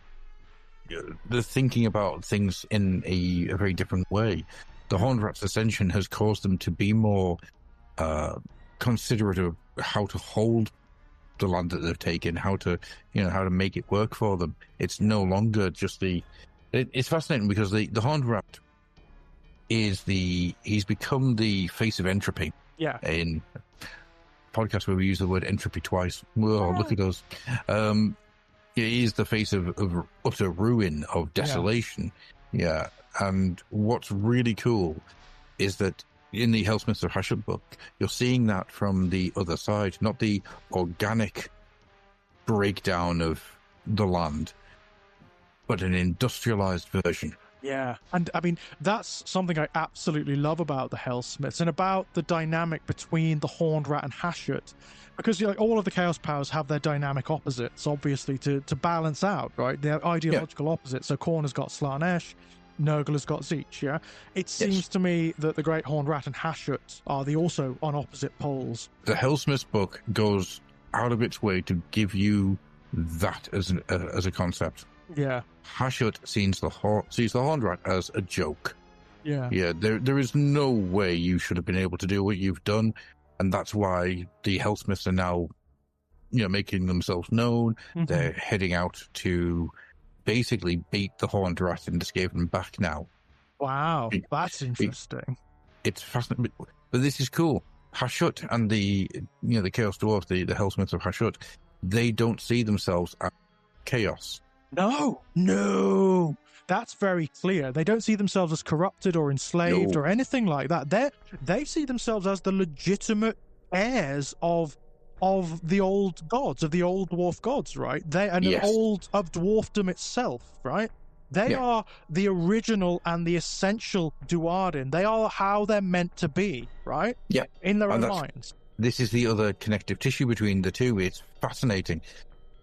they're thinking about things in a very different way. The Horned Rat's ascension has caused them to be more considerate of how to hold the land that they've taken, how to make it work for them. It's no longer just it's fascinating because the Horned Rat he's become the face of entropy. Yeah. In podcasts where we use the word entropy twice. Whoa, look at us. He is the face of utter ruin, of desolation. Yeah. And what's really cool is that in the Hellsmiths of Hashut book, you're seeing that from the other side, not the organic breakdown of the land, but an industrialized version Yeah, and I mean that's something I absolutely love about the Hellsmiths and about the dynamic between the Horned Rat and Hashut, because all of the Chaos Powers have their dynamic opposites, obviously to balance out, right? They're ideological opposites. So Khorne has got Slaanesh, Nurgle has got Tzeentch. Yeah, it seems to me that the Great Horned Rat and Hashut are also on opposite poles. The Hellsmiths book goes out of its way to give you that as a concept. Yeah. Hashut sees the Horned Rat as a joke. Yeah. Yeah, there is no way you should have been able to do what you've done, and that's why the Hellsmiths are now, making themselves known. Mm-hmm. They're heading out to basically beat the Horned Rat and escape them back now. Wow, that's interesting. It's fascinating, but this is cool. Hashut and the Chaos Dwarf, the Hellsmiths of Hashut, they don't see themselves as chaos. No, that's very clear. They don't see themselves as corrupted or enslaved or anything like that. They see themselves as the legitimate heirs of the old gods, of the old dwarf gods, right? Of dwarfdom itself, right? They are the original and the essential Duardin. They are how they're meant to be, right? Yeah. In their own minds. This is the other connective tissue between the two. It's fascinating.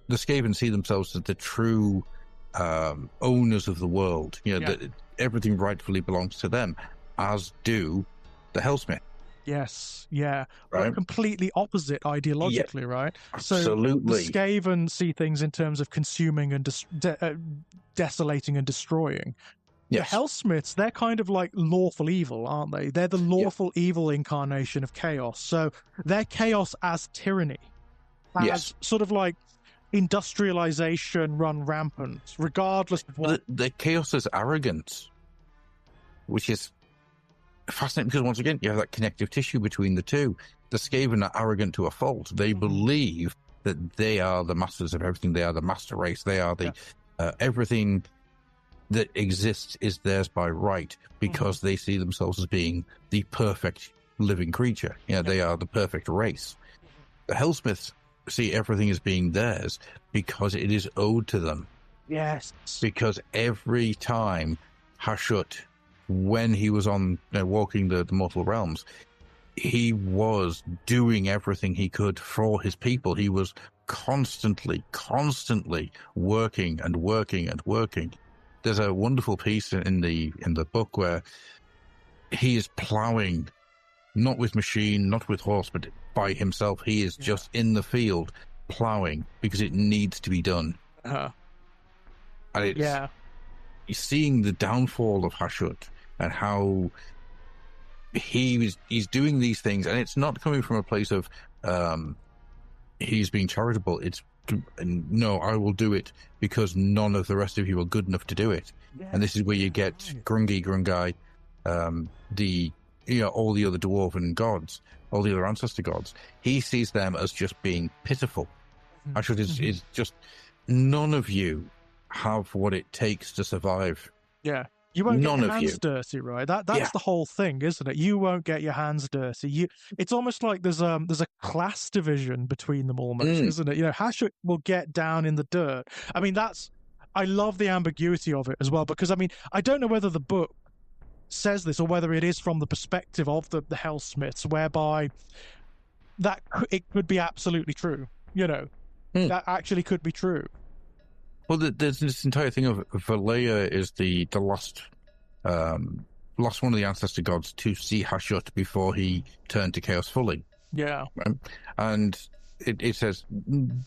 The Skaven see themselves as the true owners of the world. That everything rightfully belongs to them, as do the Hellsmith. Yes, yeah. Right? But completely opposite ideologically, right? Absolutely. So the Skaven see things in terms of consuming and desolating and destroying. Yes. The Hellsmiths, they're kind of like lawful evil, aren't they? They're the lawful evil incarnation of chaos. So they're chaos as tyranny. As sort of like industrialization run rampant, regardless of what... The chaos is arrogance, which is fascinating because, once again, you have that connective tissue between the two. The Skaven are arrogant to a fault. They believe that they are the masters of everything. They are the master race. They are the everything that exists is theirs by right, because they see themselves as being the perfect living creature. They are the perfect race. The Hellsmiths see everything as being theirs because it is owed to them. Yes. Because every time Hashut, when he was on walking the mortal realms, he was doing everything he could for his people. He was constantly working and working and working. There's a wonderful piece in the book where he is plowing, not with machine, not with horse, but by himself. He is just in the field plowing because it needs to be done. And it's, you're seeing the downfall of Hashut and how he's doing these things, and it's not coming from a place of he's being charitable. It's no, I will do it because none of the rest of you are good enough to do it. And this is where you get Grungi, all the other dwarven gods, all the other ancestor gods. He sees them as just being pitiful. Hashut is just, none of you have what it takes to survive. Yeah. You won't get your hands dirty, right? That's the whole thing, isn't it? You won't get your hands dirty. It's almost like there's a class division between them almost, isn't it? Hashut will get down in the dirt. I mean, I love the ambiguity of it as well, because I mean, I don't know whether the book says this or whether it is from the perspective of the Hellsmiths, whereby that it could be absolutely true. That actually could be true. Well, there's this entire thing of Valea is the last one of the ancestor gods to see Hashut before he turned to chaos fully. Yeah. Right? And it says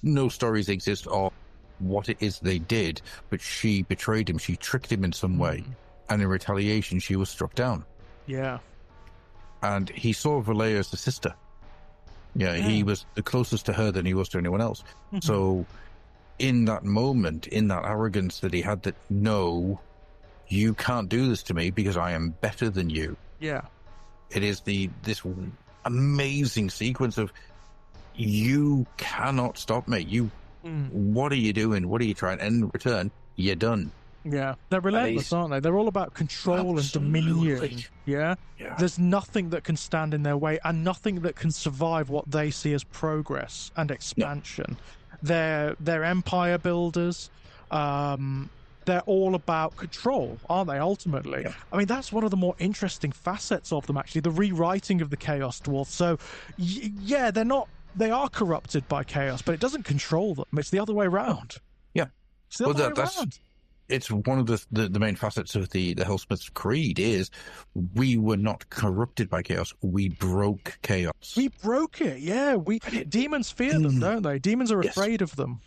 no stories exist of what it is they did, but she betrayed him. She tricked him in some way. And in retaliation, she was struck down. Yeah. And he saw Valea as the sister. He was the closest to her than he was to anyone else. So in that moment, in that arrogance that he had, that no, you can't do this to me because I am better than you. Yeah. It is this amazing sequence of, you cannot stop me. What are you doing? What are you trying? And in return, you're done. Yeah, they're relentless, aren't they? They're all about control and dominion. Yeah? There's nothing that can stand in their way, and nothing that can survive what they see as progress and expansion. They're empire builders. they're all about control, aren't they, ultimately? Yeah. I mean, that's one of the more interesting facets of them, actually, the rewriting of the Chaos Dwarfs. So, yeah, they are corrupted by chaos, but it doesn't control them. It's the other way around. Yeah. It's the other way around. It's one of the main facets of the Hellsmith's Creed is we were not corrupted by chaos. We broke chaos. We broke it, yeah. Demons fear them, don't they? Demons are afraid of them.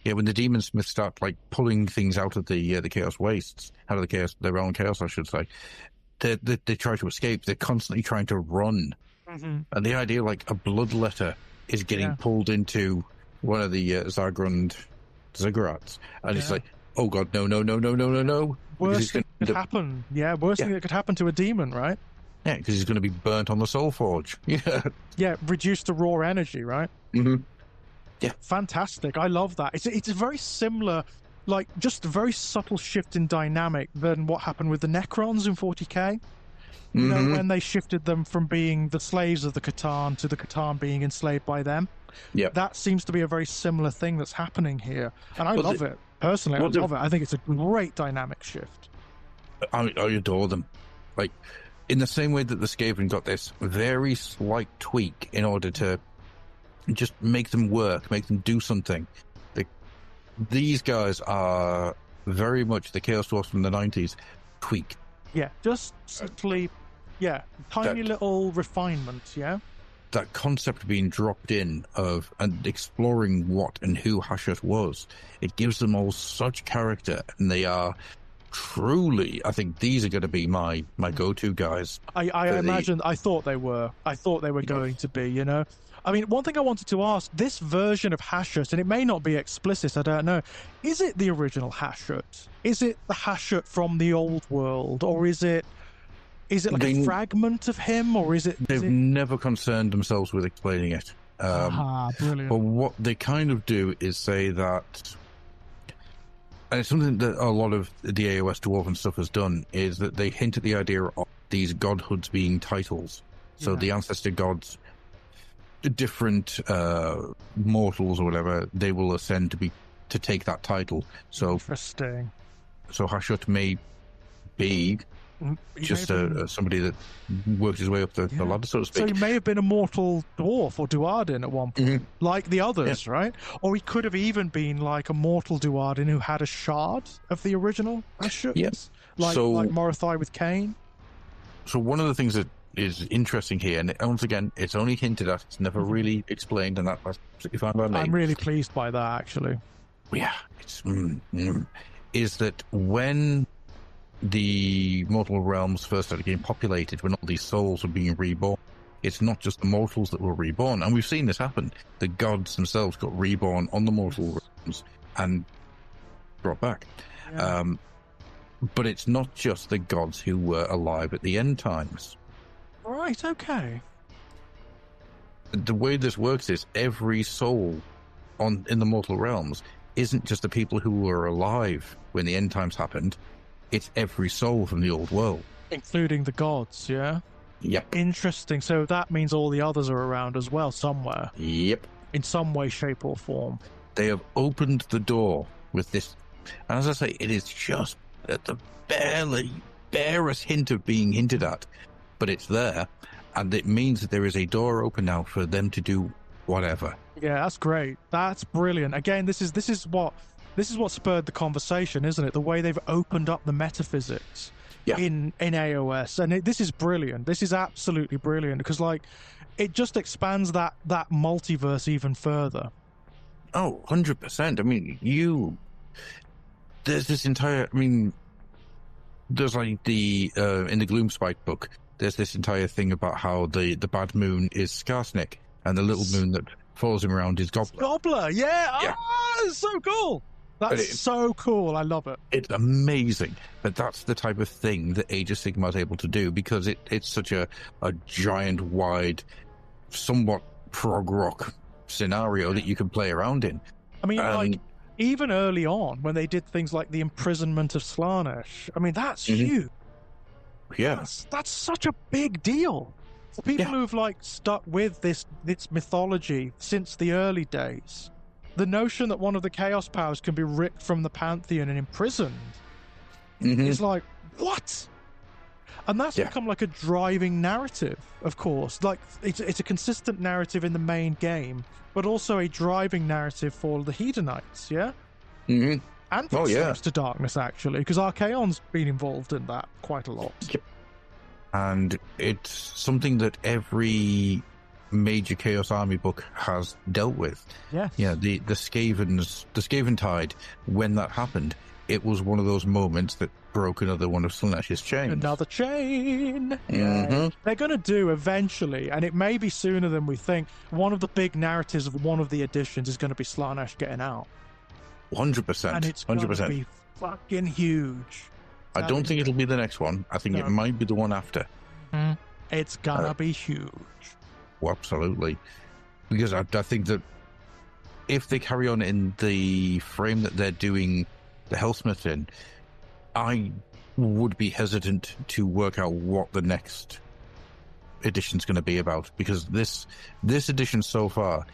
Yeah, when the demon smiths start like pulling things out of the chaos wastes, out of their own chaos, I should say, they try to escape. They're constantly trying to run, and the idea like a bloodletter is getting pulled into one of the Ziggurats, and it's like, oh god, no. Worst thing that could happen. Yeah, worst thing that could happen to a demon, right? Yeah, because he's going to be burnt on the Soul Forge. Yeah, reduced to raw energy, right? Mm-hmm. Yeah, fantastic. I love that. It's a very similar, like, just a very subtle shift in dynamic than what happened with the Necrons in 40k. You know, when they shifted them from being the slaves of the Catan to the Catan being enslaved by them. Yeah, that seems to be a very similar thing that's happening here, and I love it personally. I love it. I think it's a great dynamic shift. I adore them. Like, in the same way that the Skaven got this very slight tweak in order to just make them work, make them do something. These guys are very much the Chaos Dwarfs from the 90s tweaked. Yeah, just subtly, tiny little refinements, That concept being dropped in of and exploring what and who Hashut was, it gives them all such character, and they are truly, I think these are going to be my go-to guys. I imagine, I thought they were going to be, you know. I mean, one thing I wanted to ask, this version of Hashut, and it may not be explicit, I don't know, is it the original Hashut? Is it the Hashut from the old world? Or is it like a fragment of him? Or is it... They've never concerned themselves with explaining it. Brilliant. But what they kind of do is say that... And it's something that a lot of the AOS Dwarven stuff has done, is that they hint at the idea of these godhoods being titles. So the ancestor gods... different mortals or whatever, they will ascend to take that title. So interesting. So Hashut may be just somebody that worked his way up the ladder, so to speak. So he may have been a mortal dwarf or Duardin at one point, like the others, right? Or he could have even been like a mortal Duardin who had a shard of the original Hashut. Yes, like Morothai with Cain. So one of the things that is interesting here, and once again, it's only hinted at, it's never really explained, and that's absolutely fine by me. I'm really pleased by that, actually. Yeah, it's is that when the mortal realms first started getting populated, when all these souls were being reborn, it's not just the mortals that were reborn, and we've seen this happen. The gods themselves got reborn on the mortal realms and brought back. Yeah. But it's not just the gods who were alive at the end times. Right, okay. The way this works is every soul in the mortal realms isn't just the people who were alive when the end times happened. It's every soul from the old world. Including the gods, yeah? Yep. Interesting. So that means all the others are around as well, somewhere. Yep. In some way, shape, or form. They have opened the door with this. And as I say, it is just at the barest hint of being hinted at. But it's there, and it means that there is a door open now for them to do whatever. Yeah, that's great. That's brilliant. Again, this is what spurred the conversation, isn't it? The way they've opened up the metaphysics in AOS, and this is brilliant. This is absolutely brilliant because, like, it just expands that multiverse even further. Oh, 100%. I mean, there's this entire. I mean, there's like the in the Gloomspite book. There's this entire thing about how the bad moon is Skarsnik, and the little moon that follows him around is Gobbler. Gobbler, yeah. It's so cool. That's so cool. I love it. It's amazing. But that's the type of thing that Age of Sigmar is able to do, because it's such a giant, wide, somewhat prog rock scenario that you can play around in. I mean, like, even early on, when they did things like the imprisonment of Slaanesh, I mean, that's huge. Yeah, that's such a big deal for people who've like stuck with this mythology since the early days. the notion that one of the Chaos powers can be ripped from the Pantheon and imprisoned is like, what? And that's become like a driving narrative, of course. Like, it's a consistent narrative in the main game, but also a driving narrative for the Hedonites, yeah? Mm-hmm. And for Slaves to Darkness, actually, because Archaon's been involved in that quite a lot. Yep. And it's something that every major Chaos Army book has dealt with. Yes. Yeah, the Skaven Tide, when that happened, it was one of those moments that broke another one of Slaanesh's chains. Another chain! Mm-hmm. They're going to do eventually, and it may be sooner than we think, one of the big narratives of one of the editions is going to be Slaanesh getting out. 100%. And it's going to be fucking huge. I don't think it'll be the next one. I think it might be the one after. It's going to be huge. Oh, absolutely. Because I think that if they carry on in the frame that they're doing the Hellsmith in, I would be hesitant to work out what the next edition's going to be about, because this edition so far,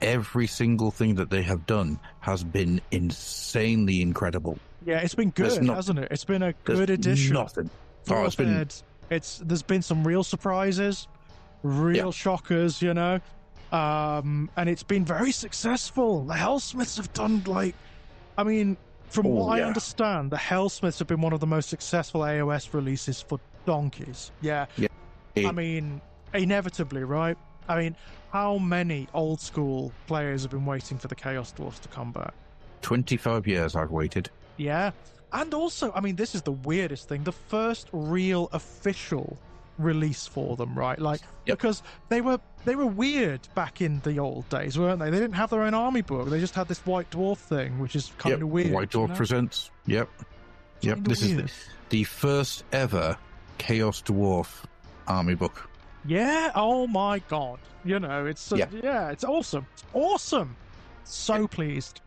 every single thing that they have done has been insanely incredible. Yeah, it's been good, hasn't it? It's been a good edition. Nothing. There's been some real surprises, real shockers, you know, and it's been very successful. The Hellsmiths have done, like, I mean, from what I understand, the Hellsmiths have been one of the most successful AOS releases for donkeys. Yeah. I mean, inevitably, right? I mean, how many old school players have been waiting for the Chaos Dwarfs to come back? 25 years I've waited. Yeah. And also, I mean, this is the weirdest thing. The first real official release for them, right? Like, because they were weird back in the old days, weren't they? They didn't have their own army book. They just had this White Dwarf thing, which is kind of weird. White Dwarf Presents. Yep. This is the first ever Chaos Dwarf army book. Yeah. Oh my god. You know, it's it's awesome. It's awesome. So pleased.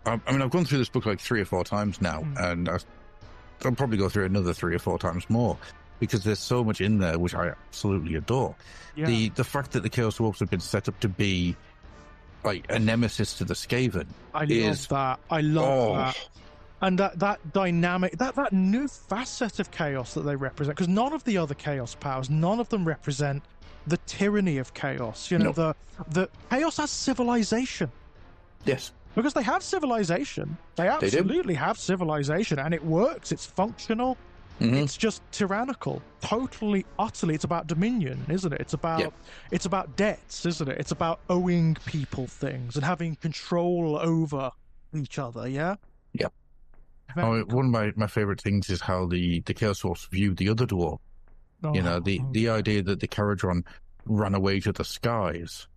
I mean, I've gone through this book like 3 or 4 times now, and I'll probably go through it another 3 or 4 times more, because there's so much in there which I absolutely adore. Yeah. The fact that the Chaos Dwarfs have been set up to be like a nemesis to the Skaven. I love that. And that dynamic, that new facet of chaos that they represent, because none of the other chaos powers, none of them represent the tyranny of chaos. You know, the chaos has civilization. Yes. Because they have civilization. They absolutely have civilization, and it works. It's functional. It's just tyrannical. Totally, utterly. It's about dominion, isn't it? It's about debts, isn't it? It's about owing people things and having control over each other, yeah? Yep. One of my favorite things is how the Chaos Dwarfs viewed the other dwarf. You know, the idea that the Caradron ran away to the skies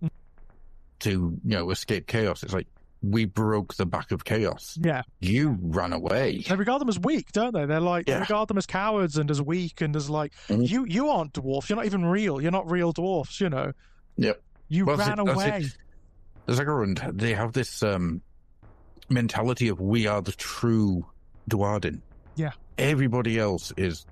to, escape chaos. It's like, we broke the back of chaos. Yeah. You ran away. They regard them as weak, don't they? They're like, they regard them as cowards and as weak and as like, you aren't dwarfs. You're not even real. You're not real dwarfs, you know. Yep. You ran away. They have this mentality of, we are the true Duardin. Yeah. Everybody else is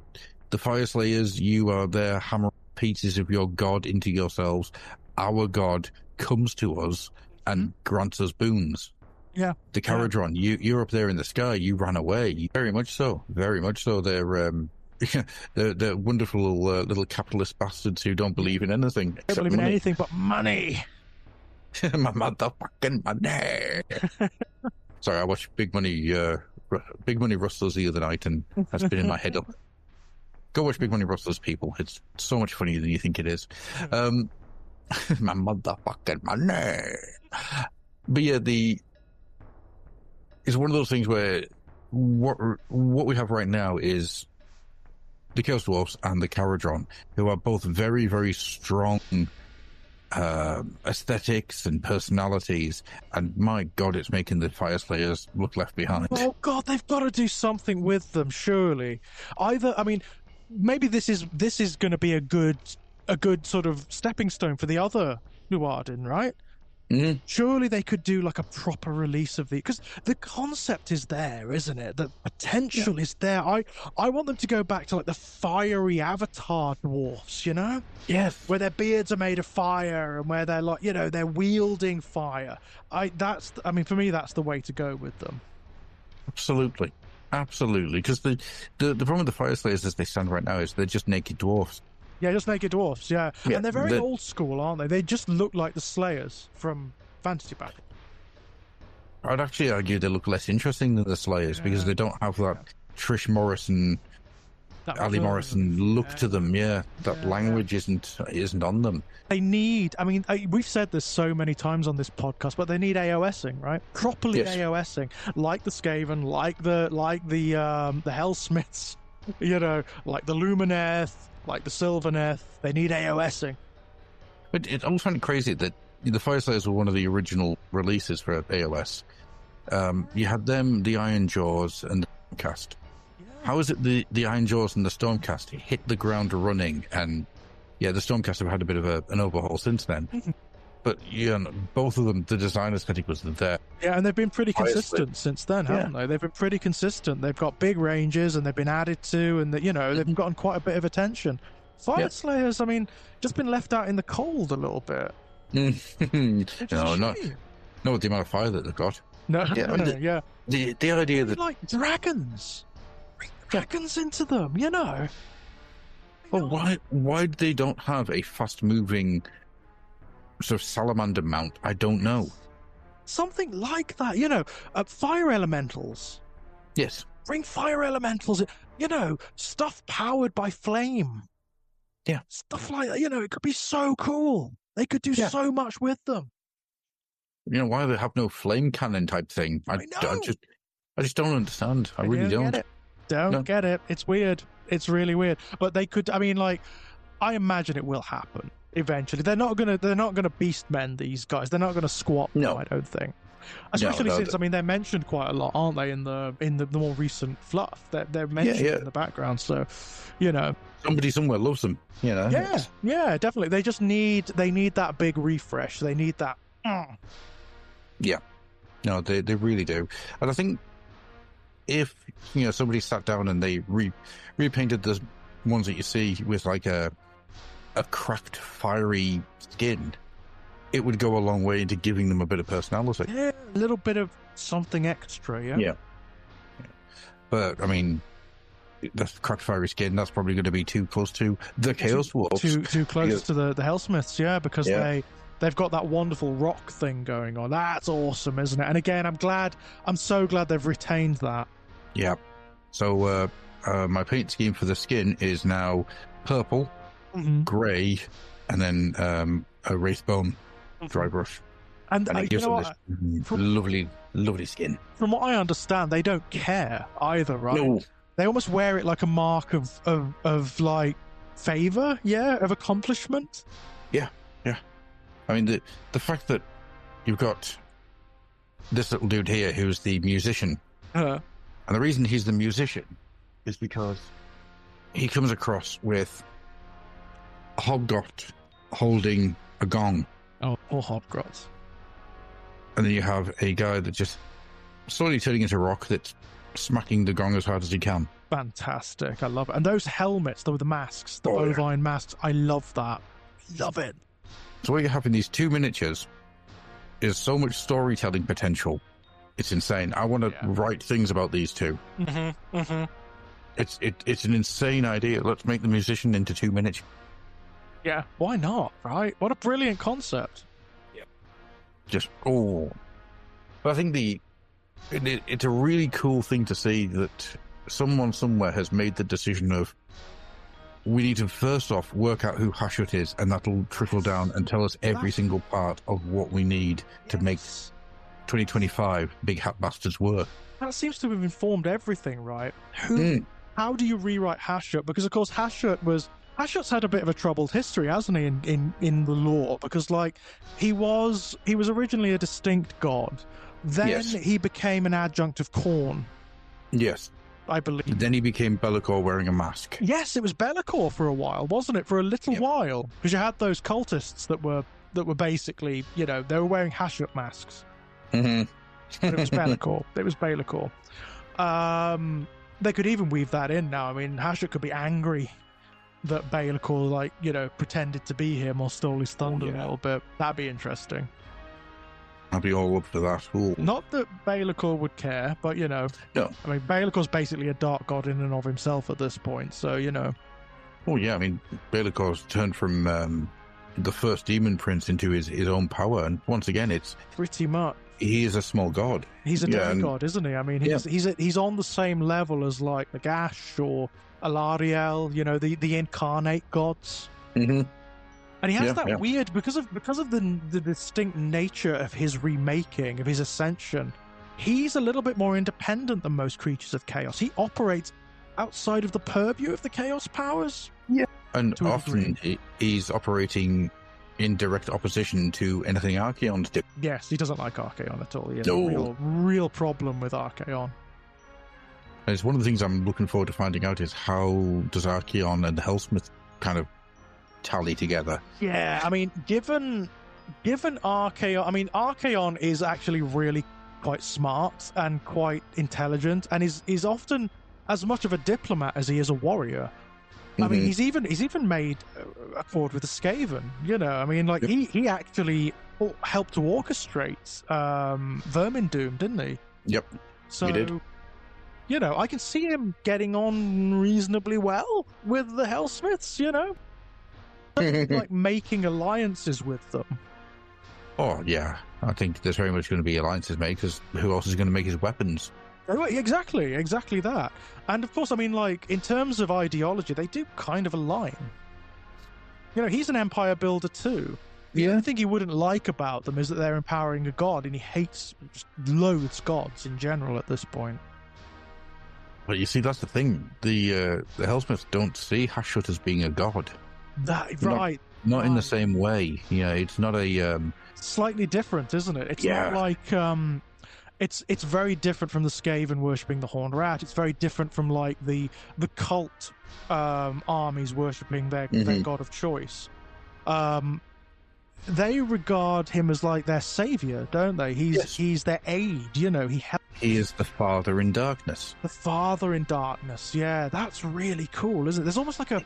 the Fire Slayers. You are there hammering pieces of your god into yourselves. Our god comes to us and grants us boons. Yeah. The Caradron, you're up there in the sky, you ran away. Very much so. Very much so. They're wonderful little capitalist bastards who don't believe in anything. They don't believe in anything but money. My motherfucking money. Sorry, I watched Big Money Rustlers the other night, and that's been in my head. Go watch Big Money Rustlers, people. It's so much funnier than you think it is. My motherfucking money. But yeah, it's one of those things where what we have right now is the Chaos Dwarfs and the Caradron, who are both very, very strong aesthetics and personalities, and my god, it's making the Fire Slayers look left behind. Oh god, they've got to do something with them, surely. Maybe this is going to be a good sort of stepping stone for the other Duardin, right? Surely they could do like a proper release of the, because the concept is there, isn't it? The potential is there. I want them to go back to like the fiery Avatar dwarfs, you know? Yes. Where their beards are made of fire and where they're like, you know, they're wielding fire. I mean, for me, that's the way to go with them. Absolutely. Because the problem with the Fire Slayers as they stand right now is they're just naked dwarfs. Yeah, just naked dwarfs, yeah. And they're very old school, aren't they? They just look like the Slayers from Fantasy Battle. I'd actually argue they look less interesting than the Slayers because they don't have that Trish Morrison, Ali Morrison look to them. That language isn't on them. They need, I mean, we've said this so many times on this podcast, but they need AOSing, right? Properly AOSing, like the Skaven, like the Hellsmiths, you know, like the Lumineth, like the Sylvaneth. They need AOSing. But I always find it crazy that the Fire Slayers were one of the original releases for AOS. You had them, the Iron Jaws, and the Stormcast. Yeah. How is it the Iron Jaws and the Stormcast hit the ground running? And the Stormcast have had a bit of an overhaul since then. But both of them, the design aesthetic was there. Yeah, and they've been pretty consistent since then, haven't they? They've been pretty consistent. They've got big ranges, and they've been added to, and they've gotten quite a bit of attention. Fire Slayers, I mean, just been left out in the cold a little bit. Not with the amount of fire that they've got. No, the idea that like dragons, bring dragons into them, you know. Well, why they don't have a fast-moving sort of salamander mount? I don't know. Something like that, you know. Fire elementals. Yes. Bring fire elementals. You know, stuff powered by flame. Yeah. Stuff like that. You know, it could be so cool. They could do so much with them. You know, why they have no flame cannon type thing? I just don't understand. I really don't. Get it. Don't get it. It's weird. It's really weird. But they could. I mean, like, I imagine it will happen eventually. They're not gonna beast men, these guys. They're not gonna squat. No, I don't think. Especially since I mean they're mentioned quite a lot, aren't they? In the more recent fluff, they're mentioned in the background. So, you know, somebody somewhere loves them. You know. Yeah, definitely. They just need that big refresh. They need that. Yeah, no, they really do. And I think if somebody sat down and they repainted the ones that you see with like a cracked, fiery skin, it would go a long way into giving them a bit of personality. Yeah, a little bit of something extra, yeah. But, I mean, the cracked, fiery skin, that's probably going to be too close to the Chaos Wolves. Too close to the Hellsmiths, because they've got that wonderful rock thing going on. That's awesome, isn't it? And again, I'm so glad they've retained that. Yeah. So, my paint scheme for the skin is now purple, grey, and then a Wraithbone dry brush. And it gives them this lovely, lovely skin. From what I understand, they don't care either, right? No. They almost wear it like a mark of like favour, of accomplishment. Yeah. I mean, the fact that you've got this little dude here who's the musician, and the reason he's the musician is because he comes across with a Hobgot holding a gong. Oh, poor Hobgot. And then you have a guy that just slowly turning into rock that's smacking the gong as hard as he can. Fantastic. I love it. And those helmets, the masks, the bovine masks, I love that. Love it. So what you have in these two miniatures is so much storytelling potential. It's insane. I want to write things about these two. It's an insane idea. Let's make the musician into two miniatures. Yeah, why not, right? What a brilliant concept. Yeah. But I think it's a really cool thing to see that someone somewhere has made the decision of, we need to first off work out who Hashut is, and that'll trickle down and tell us every single part of what we need to make 2025 Big Hat Bastards work. That seems to have informed everything, right? How do you rewrite Hashut? Because of course Hashut's had a bit of a troubled history, hasn't he, in the lore? Because like he was originally a distinct god, then he became an adjunct of Khorne. Yes. I believe. Then he became Be'lakor wearing a mask. Yes, it was Be'lakor for a while, wasn't it? For a little while. Because you had those cultists that were that were basically, they were wearing Hashut masks. Mm-hmm. But it was Be'lakor. It was Be'lakor. They could even weave that in now. I mean, Hashut could be angry that Be'lakor, pretended to be him or stole his thunder a little bit. That'd be interesting. I'd be all up for that. Ooh. Not that Be'lakor would care, but, No. I mean, Be'lakor's basically a dark god in and of himself at this point, so, Oh, yeah, I mean, Be'lakor's turned from the first demon prince into his own power, and once again, it's... Pretty much. He is a small god. He's a demigod, isn't he? I mean, he's on the same level as, like, Nagash or Alariel, the incarnate gods. Mm-hmm. And he has that weird, because of the distinct nature of his remaking, of his ascension, he's a little bit more independent than most creatures of chaos. He operates outside of the purview of the chaos powers. Yeah. And often he's operating in direct opposition to anything Archaon's do. Yes, he doesn't like Archaon at all. He has a real problem with Archaon. And it's one of the things I'm looking forward to finding out is how does Archaon and the Hellsmith kind of tally together. Yeah, I mean, given Archaon, Archaon is actually really quite smart and quite intelligent, and is often as much of a diplomat as he is a warrior. I mean, he's even made accord with the Skaven. I mean, like he actually helped to orchestrate Vermin Doom, didn't he? Yep. So he did. I can see him getting on reasonably well with the Hellsmiths. Like making alliances with them. Oh yeah, I think there's very much going to be alliances made, because who else is going to make his weapons? Exactly that. And of course, I mean, like, in terms of ideology, they do kind of align. He's an empire builder too. The only thing he wouldn't like about them is that they're empowering a god, and he just loathes gods in general at this point. But you see, that's the thing. The Hellsmiths don't see Hashut as being a god. Right. Not in the same way. It's not a... Slightly different, isn't it? It's not like... It's very different from the Skaven worshipping the Horned Rat. It's very different from, like, the cult armies worshipping their god of choice. They regard him as, like, their savior, don't they? He's their aid, He is the Father in Darkness. The Father in Darkness, yeah. That's really cool, isn't it? There's almost like a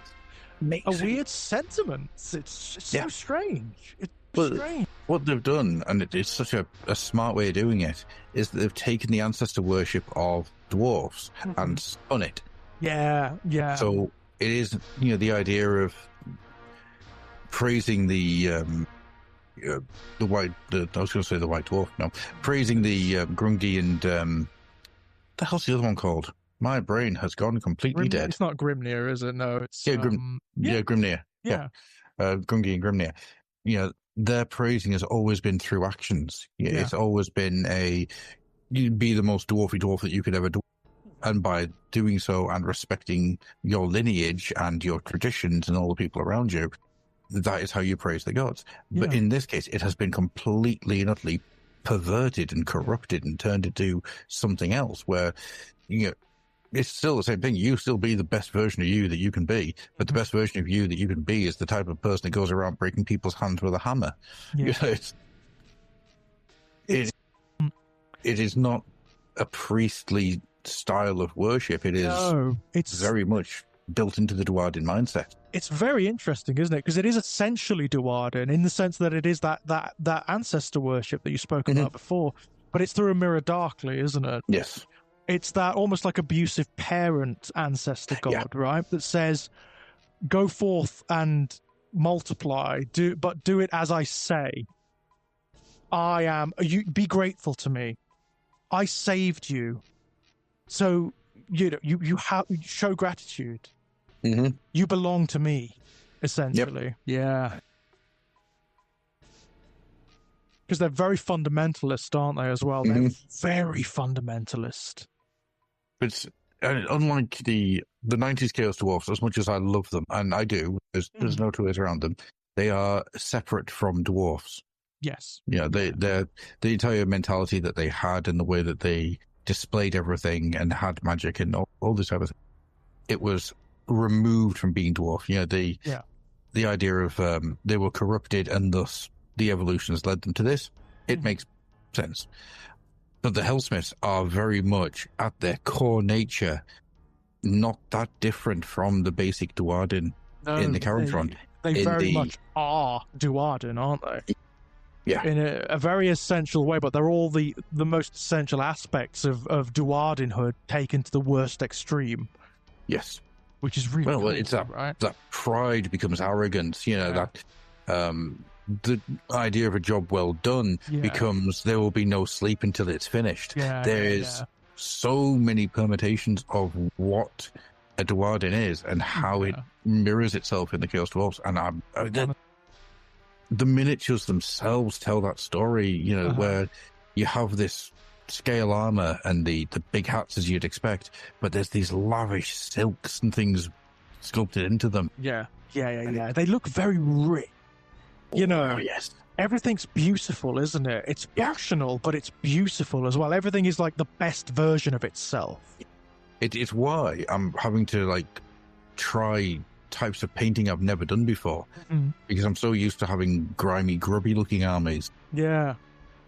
weird sentiment. It's so strange. It's strange. What they've done, and it's such a smart way of doing it, is that they've taken the ancestor worship of dwarves and spun it. Yeah. So it is, the idea of praising the white. I was going to say the white dwarf. No, praising the Grungi and the hell's the other one called? My brain has gone completely dead. It's not Grimnir, is it? No, it's Grimnir. Yeah. Grungi and Grimnir. Their praising has always been through actions. It's always been you be the most dwarfy dwarf that you could ever do. And by doing so and respecting your lineage and your traditions and all the people around you, that is how you praise the gods. But in this case, it has been completely and utterly perverted and corrupted and turned into something else where, it's still the same thing. You still be the best version of you that you can be, but the best version of you that you can be is the type of person that goes around breaking people's hands with a hammer. It is not a priestly style of worship. It's very much built into the Duardin mindset. It's very interesting, isn't it? Because it is essentially Duardin in the sense that it is that ancestor worship that you spoke about before, but it's through a mirror darkly, isn't it? Yes. It's that almost like abusive parent ancestor god, right? That says, go forth and multiply, but do it as I say. You be grateful to me. I saved you. So, you show gratitude. You belong to me, essentially. Yep. Yeah. Because they're very fundamentalist, aren't they, as well? They're very fundamentalist. It's unlike the 90s Chaos Dwarfs, as much as I love them, and I do, there's no two ways around them, they are separate from dwarfs. Yes. The entire mentality that they had and the way that they displayed everything and had magic and all this type of thing, it was removed from being dwarf. The idea of they were corrupted and thus the evolution has led them to this. It makes sense. But the Hellsmiths are very much, at their core nature, not that different from the basic Duardin in the Caranthron. They very much are Duardin, aren't they? Yeah. In a very essential way, but they're all the most essential aspects of Duardinhood taken to the worst extreme. Yes. Which is really cool, it's that, right? that pride becomes arrogance, that the idea of a job well done becomes there will be no sleep until it's finished. There's so many permutations of what a Duardin is and how it mirrors itself in the Chaos Dwarfs. And the miniatures themselves tell that story, where you have this scale armor and the big hats as you'd expect, but there's these lavish silks and things sculpted into them. Yeah. They look very rich. Yes. Everything's beautiful, isn't it? It's functional, but it's beautiful as well. Everything is like the best version of itself. It's why I'm having to try types of painting I've never done before, because I'm so used to having grimy, grubby-looking armies. Yeah.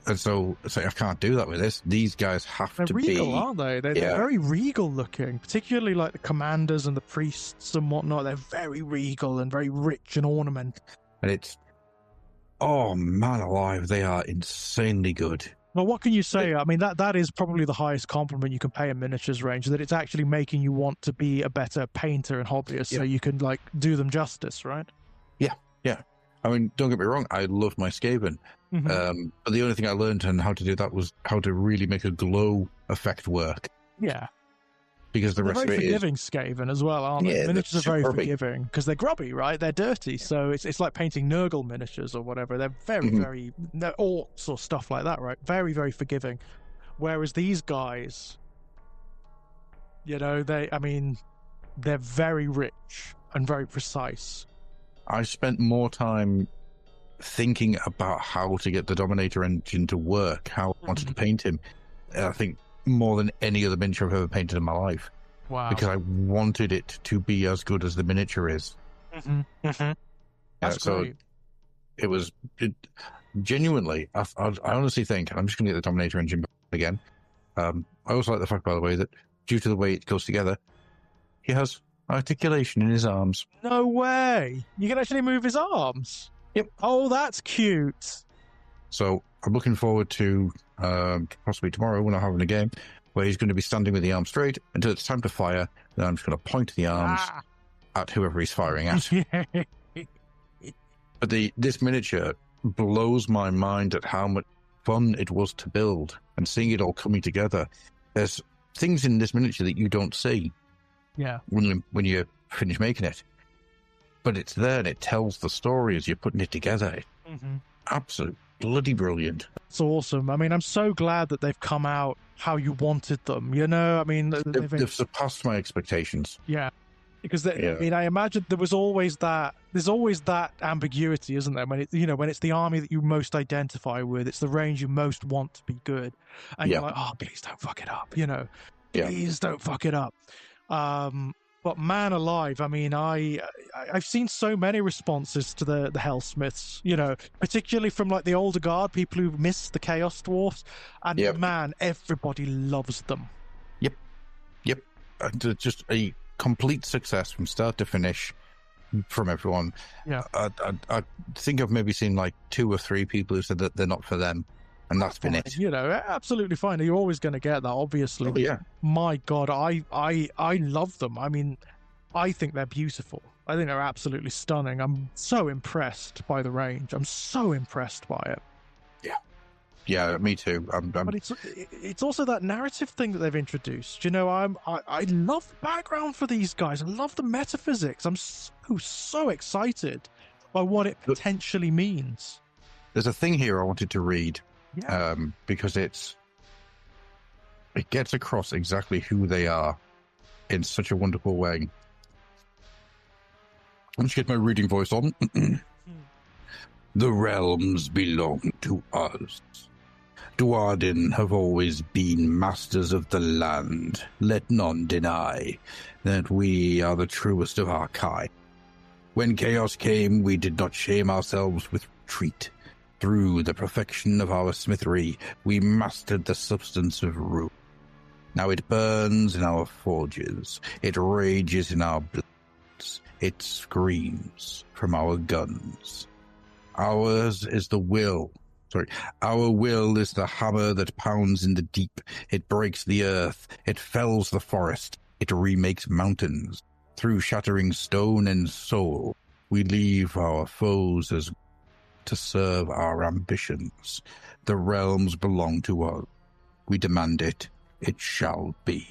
And so I can't do that with this. These guys have to be... They're regal, aren't they? They're very regal looking, particularly like the commanders and the priests and whatnot. They're very regal and very rich and ornamented. And it's... Oh, man alive, they are insanely good. Well, what can you say? I mean, that is probably the highest compliment you can pay a miniatures range, that it's actually making you want to be a better painter and hobbyist so you can, do them justice, right? Yeah. I mean, don't get me wrong, I love my Skaven. But the only thing I learned on how to do that was how to really make a glow effect work. Yeah. Because the rest of it is... They're very forgiving, Skaven, as well, aren't they? Miniatures are very forgiving, because they're grubby, right? They're dirty, so it's like painting Nurgle miniatures or whatever. They're very, they're orcs or stuff like that, right? Very, very forgiving. Whereas these guys, they're very rich and very precise. I spent more time thinking about how to get the Dominator engine to work, how I wanted to paint him. I think more than any other miniature I've ever painted in my life. Wow. Because I wanted it to be as good as the miniature is. That's great. It was genuinely, I honestly think, I'm just going to get the Dominator engine back again. I also like the fact, by the way, that due to the way it goes together, he has articulation in his arms. No way! You can actually move his arms? Yep. Oh, that's cute. So I'm looking forward to possibly tomorrow when I'm having a game where he's going to be standing with the arm straight until it's time to fire. Then I'm just going to point the arms at whoever he's firing at. But this miniature blows my mind at how much fun it was to build and seeing it all coming together. There's things in this miniature that you don't see when you finish making it. But it's there and it tells the story as you're putting it together. Absolutely bloody brilliant. It's awesome. I mean, I'm so glad that they've come out how you wanted them. I mean, they've surpassed my expectations. Yeah, because I mean, I imagine there's always that ambiguity, isn't there? When when it's the army that you most identify with, it's the range you most want to be good, and you're like, oh, please don't fuck it up. Please don't fuck it up. But man alive, I mean, I've seen so many responses to the Hellsmiths, particularly from the older guard, people who miss the Chaos Dwarfs, and man, everybody loves them. Yep. Just a complete success from start to finish from everyone. Yeah. I think I've maybe seen 2 or 3 people who said that they're not for them. And that's been it. Absolutely fine. You're always going to get that, obviously. Oh, yeah. My God, I love them. I mean, I think they're beautiful. I think they're absolutely stunning. I'm so impressed by the range. I'm so impressed by it. Yeah, me too. But it's also that narrative thing that they've introduced. I love the background for these guys. I love the metaphysics. I'm so excited by what it potentially means. There's a thing here I wanted to read. Because it gets across exactly who they are in such a wonderful way. Let's get my reading voice on. The realms belong to us. Duardin have always been masters of the land. Let none deny that we are the truest of our kind. When chaos came, we did not shame ourselves with retreat. Through the perfection of our smithery, we mastered the substance of ruin. Now it burns in our forges, it rages in our bloods, it screams from our guns. Ours is the will. Our will is the hammer that pounds in the deep. It breaks the earth, it fells the forest, it remakes mountains. Through shattering stone and soul, we leave our foes as to serve our ambitions. The realms belong to us. We demand it. It shall be.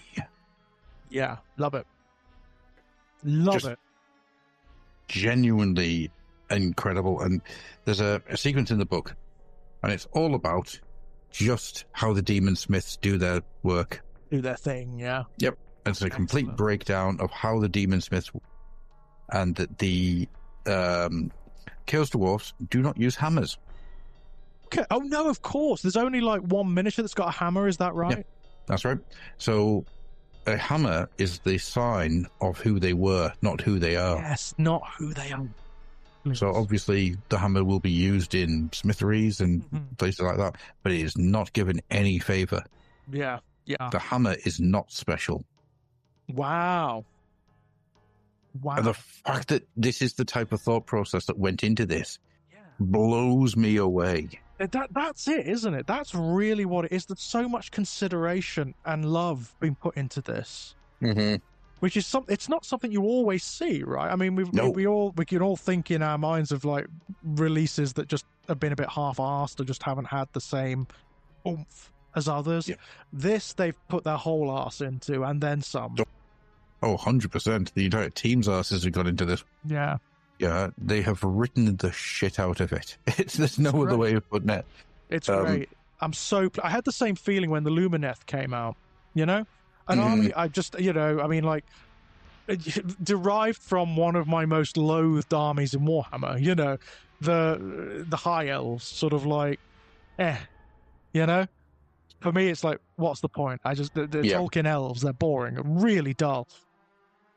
Yeah, love it. Love it. Genuinely incredible. And there's a sequence in the book, and it's all about just how the demon smiths do their work. Do their thing, yeah. Yep. It's a complete breakdown of how the demon smiths and that the Chaos Dwarfs do not use hammers. Okay. Oh, no, of course. There's only like one miniature that's got a hammer, is that right? Yep, that's right. So a hammer is the sign of who they were, not who they are. Yes, not who they are. So obviously the hammer will be used in smitheries and places like that, but it is not given any favor. Yeah, yeah. The hammer is not special. Wow. And the fact that this is the type of thought process that went into this blows me away. That's it, isn't it? That's really what it is. There's so much consideration and love being put into this. Mm-hmm. Which is it's not something you always see, right? I mean, we can all think in our minds of like releases that just have been a bit half-assed or just haven't had the same oomph as others. Yeah. This they've put their whole arse into, and then some. Oh, 100%. The entire team's asses have gone into this. Yeah. Yeah, they have written the shit out of it. There's no other way of putting it. It's great. I had the same feeling when the Lumineth came out, you know? An army, I just, I mean, like, derived from one of my most loathed armies in Warhammer, the High Elves, sort of like, For me, it's like, what's the point? The Tolkien Elves, they're boring, really dull.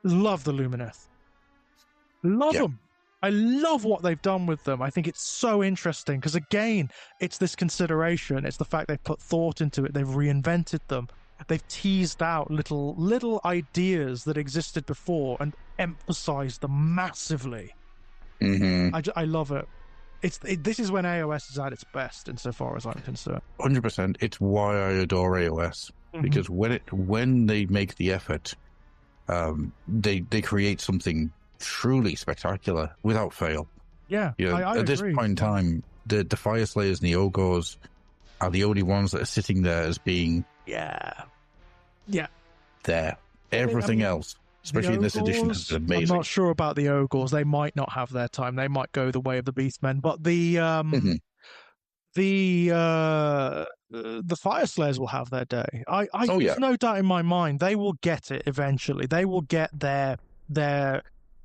Love the Lumineth. Love them. I love what they've done with them. I think it's so interesting because, again, it's this consideration. It's the fact they've put thought into it. They've reinvented them. They've teased out little ideas that existed before and emphasized them massively. Mm-hmm. I love it. This is when AOS is at its best, insofar as I'm concerned. 100%. It's why I adore AOS because when they make the effort, they create something truly spectacular without fail. Yeah, I at this agree. point in time, the Fire Slayers and the Ogres are the only ones that are sitting there as being there. Everything else, especially in this edition, is amazing. I'm not sure about the Ogres. They might not have their time. They might go the way of the Beastmen. But the Fire Slayers will have their day. There's no doubt in my mind they will get it eventually. They will get their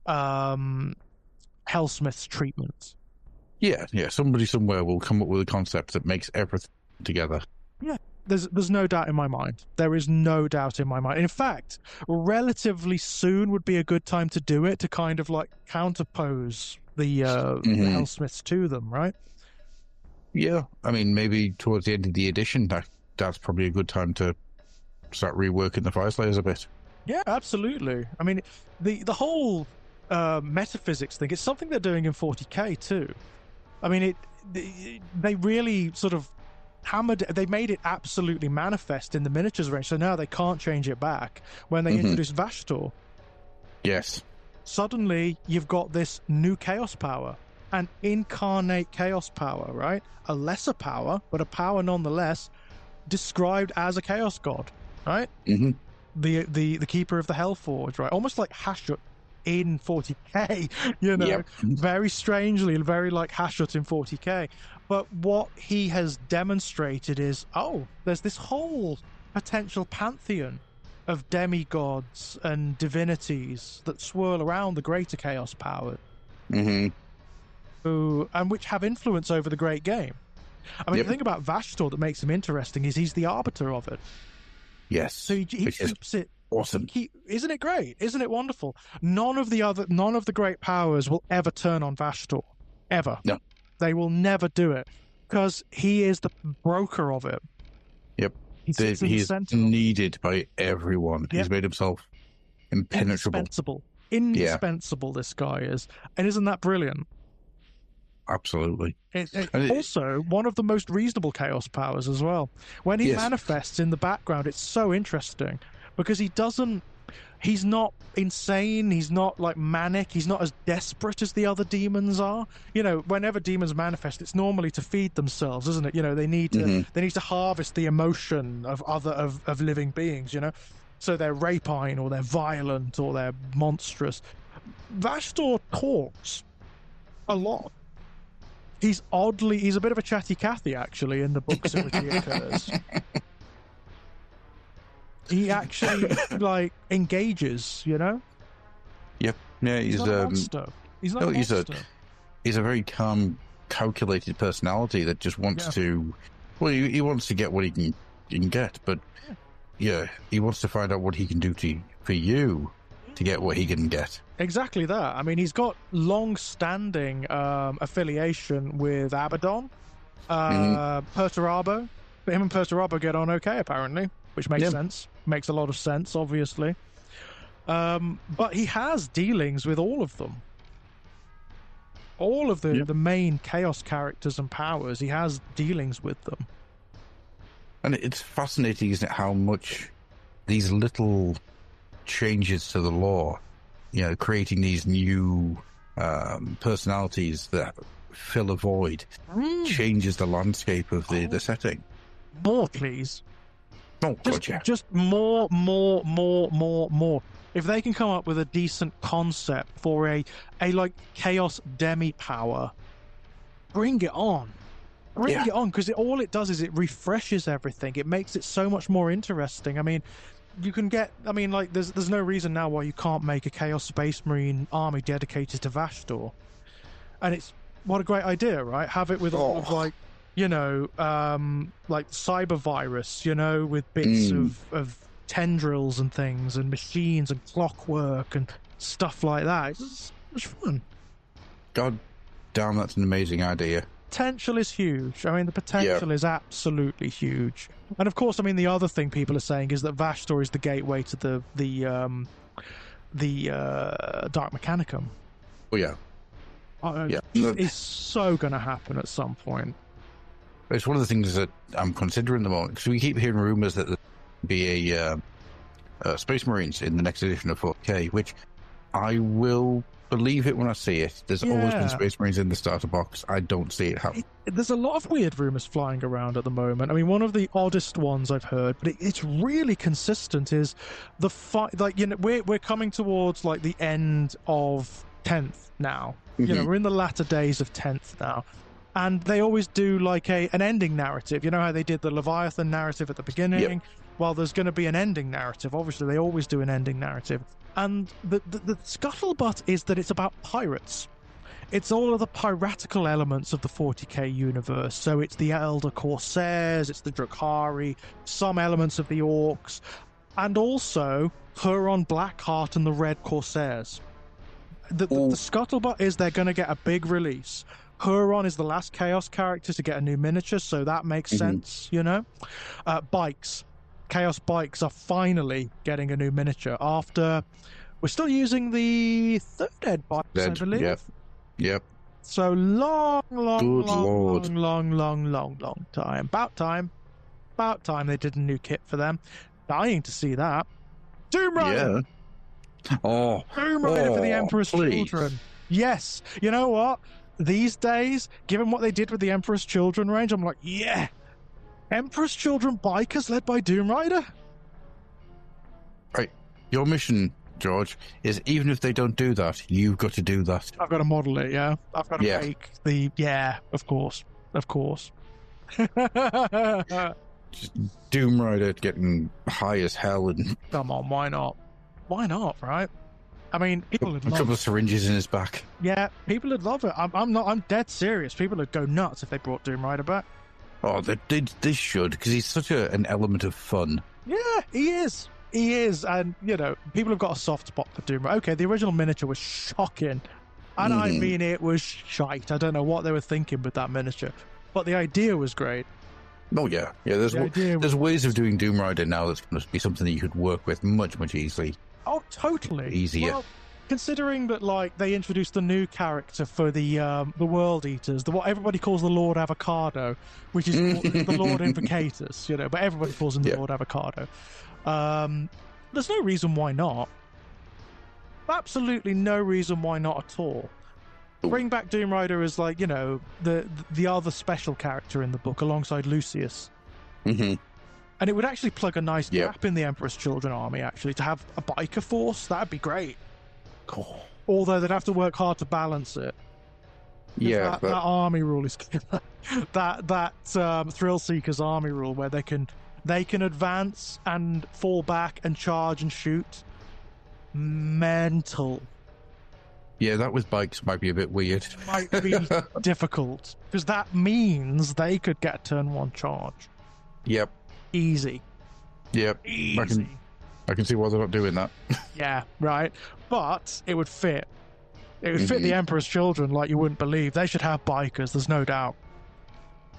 Hellsmith's treatment. Yeah. Somebody somewhere will come up with a concept that makes everything together. Yeah. There's no doubt in my mind. There is no doubt in my mind. In fact, relatively soon would be a good time to do it, to kind of like counterpose the Hellsmiths to them, right? Yeah. I mean, maybe towards the end of the edition, that's probably a good time to start reworking the Fire Slayers a bit. Yeah, absolutely. I mean, the whole metaphysics thing, it's something they're doing in 40k too. I mean, they really sort of they made it absolutely manifest in the miniatures range, so now they can't change it back. When they introduced Vashtor, yes, suddenly you've got this new chaos power, an incarnate chaos power, right? A lesser power, but a power nonetheless, described as a chaos god, right? Mm-hmm. The keeper of the Hellforge, right? Almost like Hashut in 40k, very strangely, very like Hashut in 40k. But what he has demonstrated is, there's this whole potential pantheon of demigods and divinities that swirl around the greater chaos power, and which have influence over the great game. I mean, the thing about Vashtor that makes him interesting is he's the arbiter of it. Yes. So he keeps it awesome. Isn't it great? Isn't it wonderful? None of the great powers will ever turn on Vashtor. Ever. No. They will never do it. because he is the broker of it. Yep. He sits in the He's center. needed by everyone. Yep. He's made himself impenetrable. Indispensable, this guy is. And isn't that brilliant? Absolutely. Also, one of the most reasonable chaos powers as well. When he manifests in the background, it's so interesting because he's not insane, he's not like manic, he's not as desperate as the other demons are. You know, whenever demons manifest, it's normally to feed themselves, isn't it? You know, they need to harvest the emotion of living beings, you know? So they're rapine or they're violent or they're monstrous. Vashtor talks a lot. He's a bit of a chatty Cathy, actually, in the books in which he occurs. He actually, like, engages, you know? Yep. Yeah, he's not a monster. He's not a monster. He's a very calm, calculated personality that just wants to... Well, he wants to get what he can get, but, yeah, he wants to find out what he can do for you to get what he can get. Exactly that. I mean, he's got long-standing affiliation with Abaddon, Perturabo. Him and Perturabo get on okay, apparently, which makes sense. Makes a lot of sense, obviously. But he has dealings with all of them. All of the main Chaos characters and powers, he has dealings with them. And it's fascinating, isn't it, how much these little changes to the law, you know, creating these new personalities that fill a void, changes the landscape of the setting. More, please. Oh, gotcha. Just more. If they can come up with a decent concept for a like chaos demi power, bring it on. Bring it on, because all it does is it refreshes everything. It makes it so much more interesting. I mean, you can get... I mean, like, there's no reason now why you can't make a Chaos Space Marine army dedicated to Vashtor. And it's... What a great idea, right? Have it with all of, like, you know, like cyber virus, you know, with bits of tendrils and things and machines and clockwork and stuff like that. It's much fun. God damn, that's an amazing idea. Potential is huge. I mean, the potential is absolutely huge. And of course, I mean, the other thing people are saying is that Vashtor is the gateway to the Dark Mechanicum. Oh yeah, It's so going to happen at some point. It's one of the things that I'm considering at the moment, because we keep hearing rumors that there'll be a Space Marines in the next edition of 4K, which I will believe it when I see it. There's always been Space Marines in the starter box. I don't see it happen. There's a lot of weird rumors flying around at the moment. I mean, one of the oddest ones I've heard, but it's really consistent, is the fight. Like, you know, we're coming towards like the end of 10th now. You know, we're in the latter days of 10th now. And they always do like an ending narrative. You know how they did the Leviathan narrative at the beginning? Yep. Well, there's going to be an ending narrative. Obviously, they always do an ending narrative. And the scuttlebutt is that it's about pirates. It's all of the piratical elements of the 40k universe. So it's the Elder Corsairs, it's the Drukhari, some elements of the Orcs, and also Huron Blackheart and the Red Corsairs. The scuttlebutt is they're going to get a big release. Huron is the last Chaos character to get a new miniature, so that makes sense, you know? Bikes. Chaos Bikes are finally getting a new miniature after... We're still using the third Ed bikes, I believe. Yep. So long time. About time they did a new kit for them. Dying to see that. Doom Rider! Yeah. Doom Rider for the Emperor's Children. Yes. You know what? These days, given what they did with the Emperor's Children range, I'm like, yeah! Emperor's Children bikers led by Doom Rider? Right. Your mission, George, is even if they don't do that, you've got to do that. I've got to model it, yeah? I've got to make the... Yeah, of course. Just Doom Rider getting high as hell and... Come on, why not? Why not, right? I mean, people would love it. A couple of syringes in his back. Yeah, people would love it. I'm dead serious. People would go nuts if they brought Doom Rider back. Oh, they should, because he's such an element of fun. Yeah, he is. He is, and, you know, people have got a soft spot for Doom Rider. Okay, the original miniature was shocking, and I mean, it was shite. I don't know what they were thinking with that miniature. but the idea was great. Oh yeah. There's ways of doing Doom Rider now that's going to be something that you could work with much easily. Oh, totally Easier. Well, considering that, like, they introduced a new character for the World Eaters, what everybody calls the Lord Avocado, which is the Lord Invocatus, but everybody calls him the Lord Avocado. There's no reason why not. Absolutely no reason why not at all. Bring back Doom Rider as, like, the other special character in the book alongside Lucius. Mm-hmm. And it would actually plug a nice gap in the Emperor's Children army, actually, to have a biker force. That'd be great. Cool. Although they'd have to work hard to balance it. Yeah, that army rule is that Thrill Seekers army rule where they can advance and fall back and charge and shoot. Mental. Yeah, that with bikes might be a bit weird. Might be difficult because that means they could get a turn 1 charge. Yep. Easy. Yep. Easy. I can see why they're not doing that. Yeah, right. But it would fit. It would fit the Emperor's Children like you wouldn't believe. They should have bikers, there's no doubt.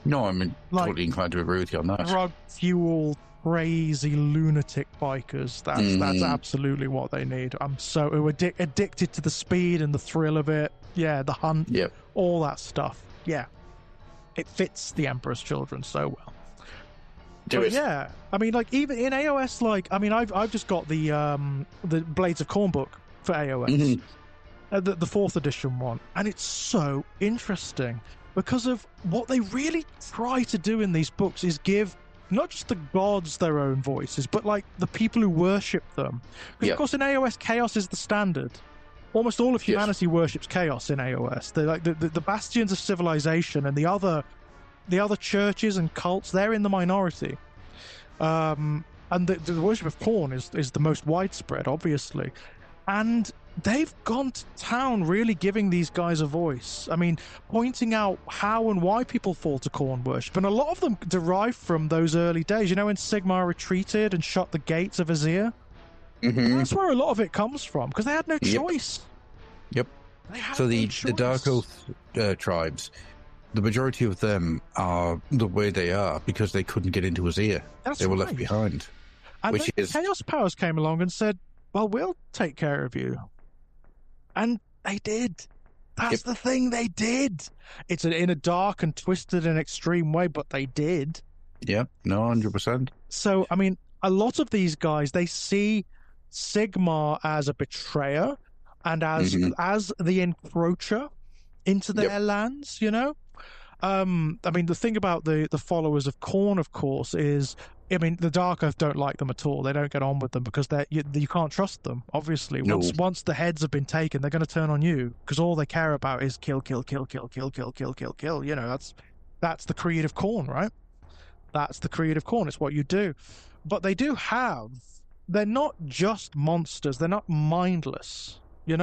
No, I'm totally inclined to agree with you on that. Drug-fueled, crazy, lunatic bikers. That's absolutely what they need. I'm so addicted to the speed and the thrill of it. Yeah, the hunt. Yep. All that stuff. Yeah. It fits the Emperor's Children so well. Yeah, I mean, like, even in AOS, like, I mean, I've just got the Blades of Corn book for AOS, the 4th edition one, and it's so interesting because of what they really try to do in these books is give not just the gods their own voices, but, like, the people who worship them. Because, of course, in AOS, chaos is the standard. Almost all of humanity worships chaos in AOS. They're like the bastions of civilization, and the other churches and cults, they're in the minority. And the worship of corn is the most widespread, obviously. And they've gone to town really giving these guys a voice. I mean, pointing out how and why people fall to corn worship. And a lot of them derive from those early days. When Sigmar retreated and shut the gates of Azir? That's where a lot of it comes from, because they had no choice. Yep. So the Dark Oath tribes, the majority of them are the way they are because they couldn't get into Azir. They were left behind. And then Chaos Powers came along and said, well, we'll take care of you. And they did. That's the thing, they did. It's in a dark and twisted and extreme way, but they did. Yep, no, 100%. So, I mean, a lot of these guys, they see Sigmar as a betrayer and as the encroacher into their lands, I mean, the thing about the followers of Khorne, of course, is, I mean, the Dark Earth don't like them at all. They don't get on with them because you can't trust them, obviously. No. Once the heads have been taken, they're going to turn on you because all they care about is kill. That's the creed of Khorne, right? That's the creed of Khorne. It's what you do. But they do have... They're not just monsters. They're not mindless, They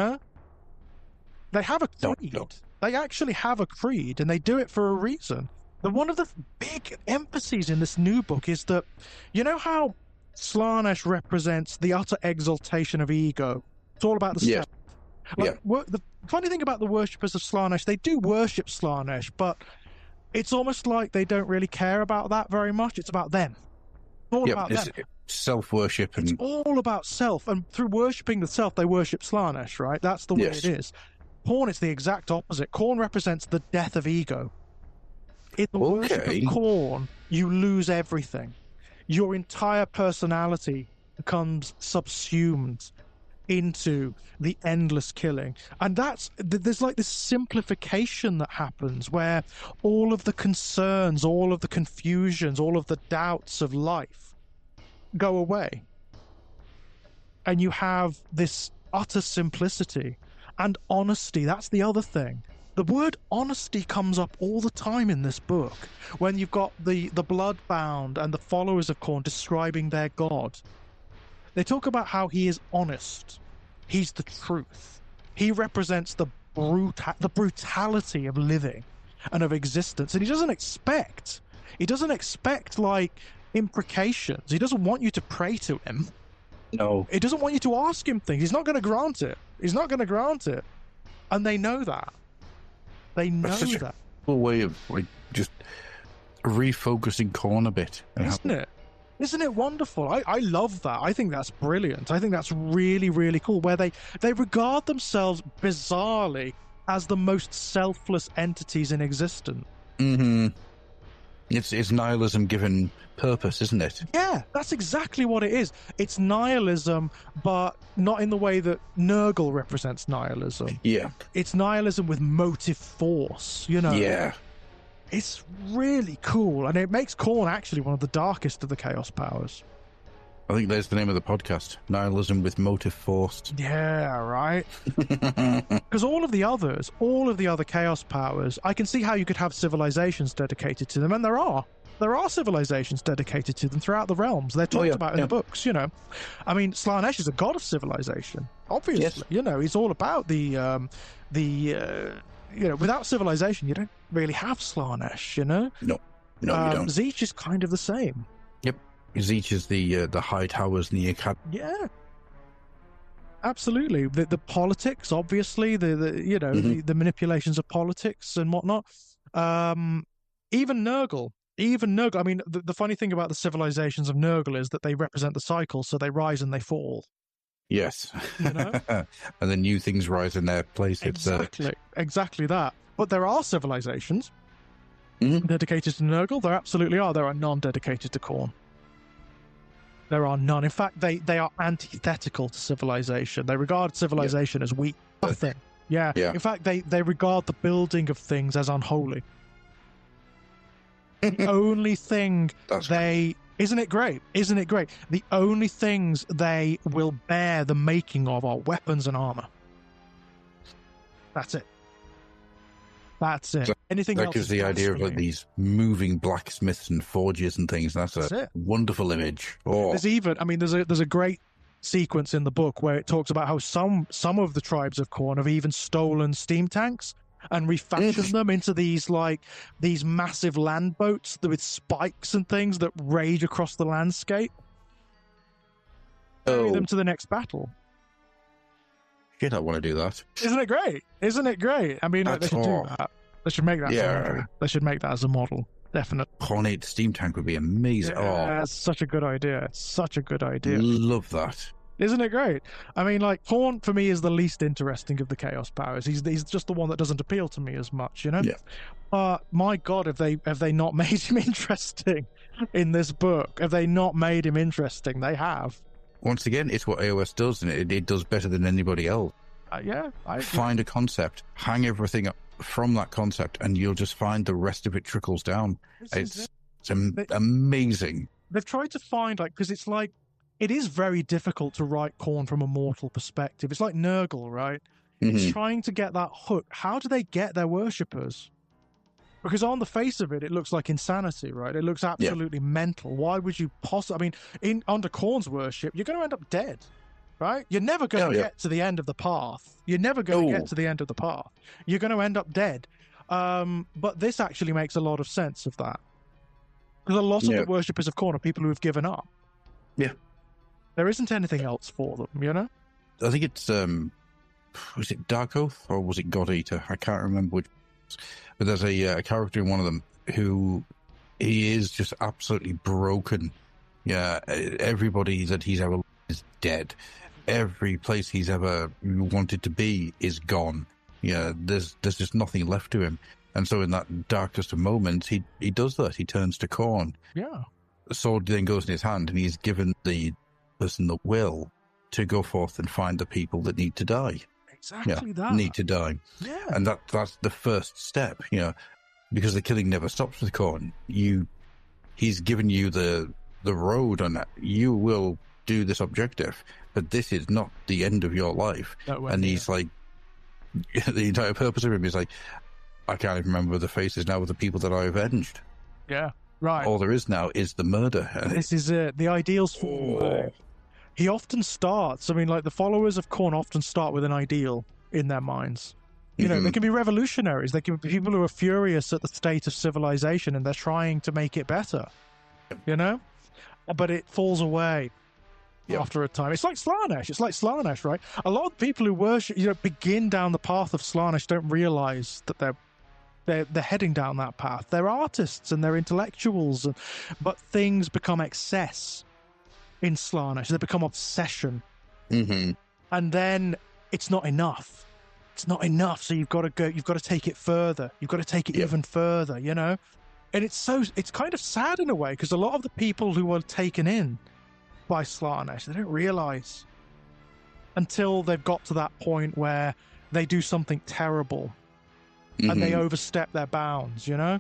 have a creed. No. They actually have a creed, and they do it for a reason. And one of the big emphases in this new book is that, how Slaanesh represents the utter exaltation of ego? It's all about the self. The funny thing about the worshippers of Slaanesh, they do worship Slaanesh, but it's almost like they don't really care about that very much. It's about them. It's all about them. Self-worship. It's all about self, and through worshipping the self, they worship Slaanesh, right? That's the way it is. Khorne is the exact opposite. Khorne represents the death of ego. In the worship of Khorne, you lose everything. Your entire personality becomes subsumed into the endless killing. And there's like this simplification that happens where all of the concerns, all of the confusions, all of the doubts of life go away. And you have this utter simplicity and honesty. That's the other thing. The word honesty comes up all the time in this book when you've got the Bloodbound and the followers of Khorne describing their god. They talk about how he is honest. He's the truth. He represents the brutality of living and of existence. And he doesn't expect like imprecations. He doesn't want you to pray to him. No. He doesn't want you to ask him things. He's not going to grant it. And they know that. They know that. A cool way of just refocusing Korn a bit. Isn't it? Isn't it wonderful? I love that. I think that's brilliant. I think that's really, really cool, where they regard themselves bizarrely as the most selfless entities in existence. Mm-hmm. It's nihilism given purpose, isn't it? Yeah, that's exactly what it is. It's nihilism, but not in the way that Nurgle represents nihilism. Yeah. It's nihilism with motive force, you know? Yeah. It's really cool, and it makes Korn actually one of the darkest of the Chaos Powers. I think there's the name of the podcast, Nihilism with Motive Force. Yeah, right? Because all of the other Chaos Powers, I can see how you could have civilizations dedicated to them, and there are. There are civilizations dedicated to them throughout the realms. They're talked about in the books, you know. I mean, Slaanesh is a god of civilization, obviously. Yes. You know, he's all about the you know, without civilization, you don't really have Slaanesh, you know? No, you don't. Tzeentch is kind of the same. Yep. Tzeentch is the high towers in the academy. Yeah. Absolutely. The politics, obviously, the manipulations of politics and whatnot. Even Nurgle. I mean, the funny thing about the civilizations of Nurgle is that they represent the cycle, so they rise and they fall. Yes. You know? And then new things rise in their place. Exactly that. But there are civilizations dedicated to Nurgle. There absolutely are. There are none dedicated to Khorne. There are none. In fact, they are antithetical to civilization. They regard civilization as weak. Nothing. Yeah. In fact, they regard the building of things as unholy. The only thing Isn't it great? Isn't it great? The only things they will bear the making of are weapons and armor. That's it. Anything else? That gives the idea of like these moving blacksmiths and forges and things. That's a wonderful image. Oh. There's a great sequence in the book where it talks about how some of the tribes of Khorne have even stolen steam tanks and refashioned them into these massive land boats with spikes and things that rage across the landscape. Carry them to the next battle. Shit, I want to do that. Isn't it great? I mean, they should do that. They should make that as a model. They should make that as a model. Definitely. Khorne steam tank would be amazing. Yeah, it's such a good idea. Love that. Isn't it great? I mean, like, Khorne, for me, is the least interesting of the Chaos Powers. He's just the one that doesn't appeal to me as much, you know? Yeah. My God, have they not made him interesting in this book? Have they not made him interesting? They have. Once again, it's what AOS does, and it does better than anybody else. Find a concept, hang everything up from that concept, and you'll just find the rest of it trickles down. It's amazing. They've tried to find, because it's like, it is very difficult to write Khorne from a mortal perspective. It's like Nurgle, right? It's trying to get that hook. How do they get their worshippers? Because on the face of it, it looks like insanity, right? It looks absolutely mental. Why would you possibly... I mean, under Khorne's worship, you're going to end up dead, right? You're never going to get to the end of the path. You're never going to get to the end of the path. You're going to end up dead. But this actually makes a lot of sense of that. Because a lot of the worshippers of Khorne are people who have given up. Yeah. There isn't anything else for them, you know? I think it's, was it Dark Oath or was it God Eater? I can't remember which. But there's a character in one of them who he is just absolutely broken. Yeah, everybody that he's ever loved is dead. Every place he's ever wanted to be is gone. Yeah, there's just nothing left to him. And so in that darkest of moments, he does that. He turns to Khorne. Yeah. The sword then goes in his hand, and he's given the person the will to go forth and find the people that need to die. Exactly that. Need to die. Yeah. And that's the first step, because the killing never stops with Khorne. He's given you the road on that. You will do this objective, but this is not the end of your life. He's like, the entire purpose of him is like, I can't even remember the faces now of the people that I avenged. Yeah, right. All there is now is the murder. This is it. The ideals for he often starts, the followers of Khorne often start with an ideal in their minds. You know, they can be revolutionaries. They can be people who are furious at the state of civilization and they're trying to make it better, But it falls away after a time. It's like Slaanesh, right? A lot of people who worship, begin down the path of Slaanesh don't realize that they're They're heading down that path. They're artists and they're intellectuals, but things become excess in Slaanesh. They become obsession. Mm-hmm. And then it's not enough. It's not enough. So you've got to go. You've got to take it further. You've got to take it even further. You know, and it's kind of sad in a way, because a lot of the people who are taken in by Slaanesh, they don't realize until they've got to that point where they do something terrible and they overstep their bounds. You know.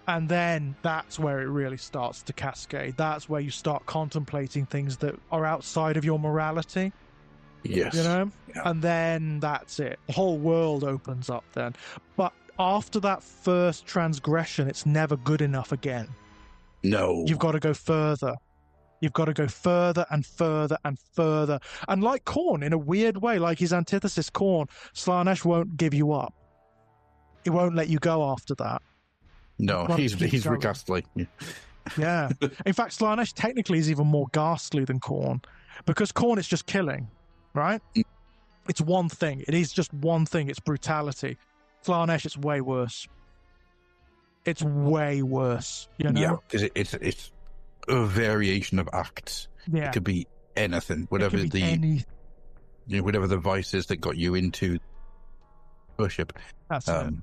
And then that's where it really starts to cascade. That's where you start contemplating things that are outside of your morality. Yes. You know? Yeah. And then that's it. The whole world opens up then. But after that first transgression, it's never good enough again. No. You've got to go further. You've got to go further and further and further. And like Khorne, in a weird way, like his antithesis, Khorne, Slaanesh won't give you up. He won't let you go after that. No, he's Rick Astley. Yeah. In fact, Slaanesh technically is even more ghastly than Khorne, because Khorne is just killing, right? It's one thing. It is just one thing. It's brutality. Slaanesh, it's way worse. It's way worse. You know? Yeah, because it's a variation of acts. Yeah. It could be anything, whatever whatever the vices that got you into worship. That's it.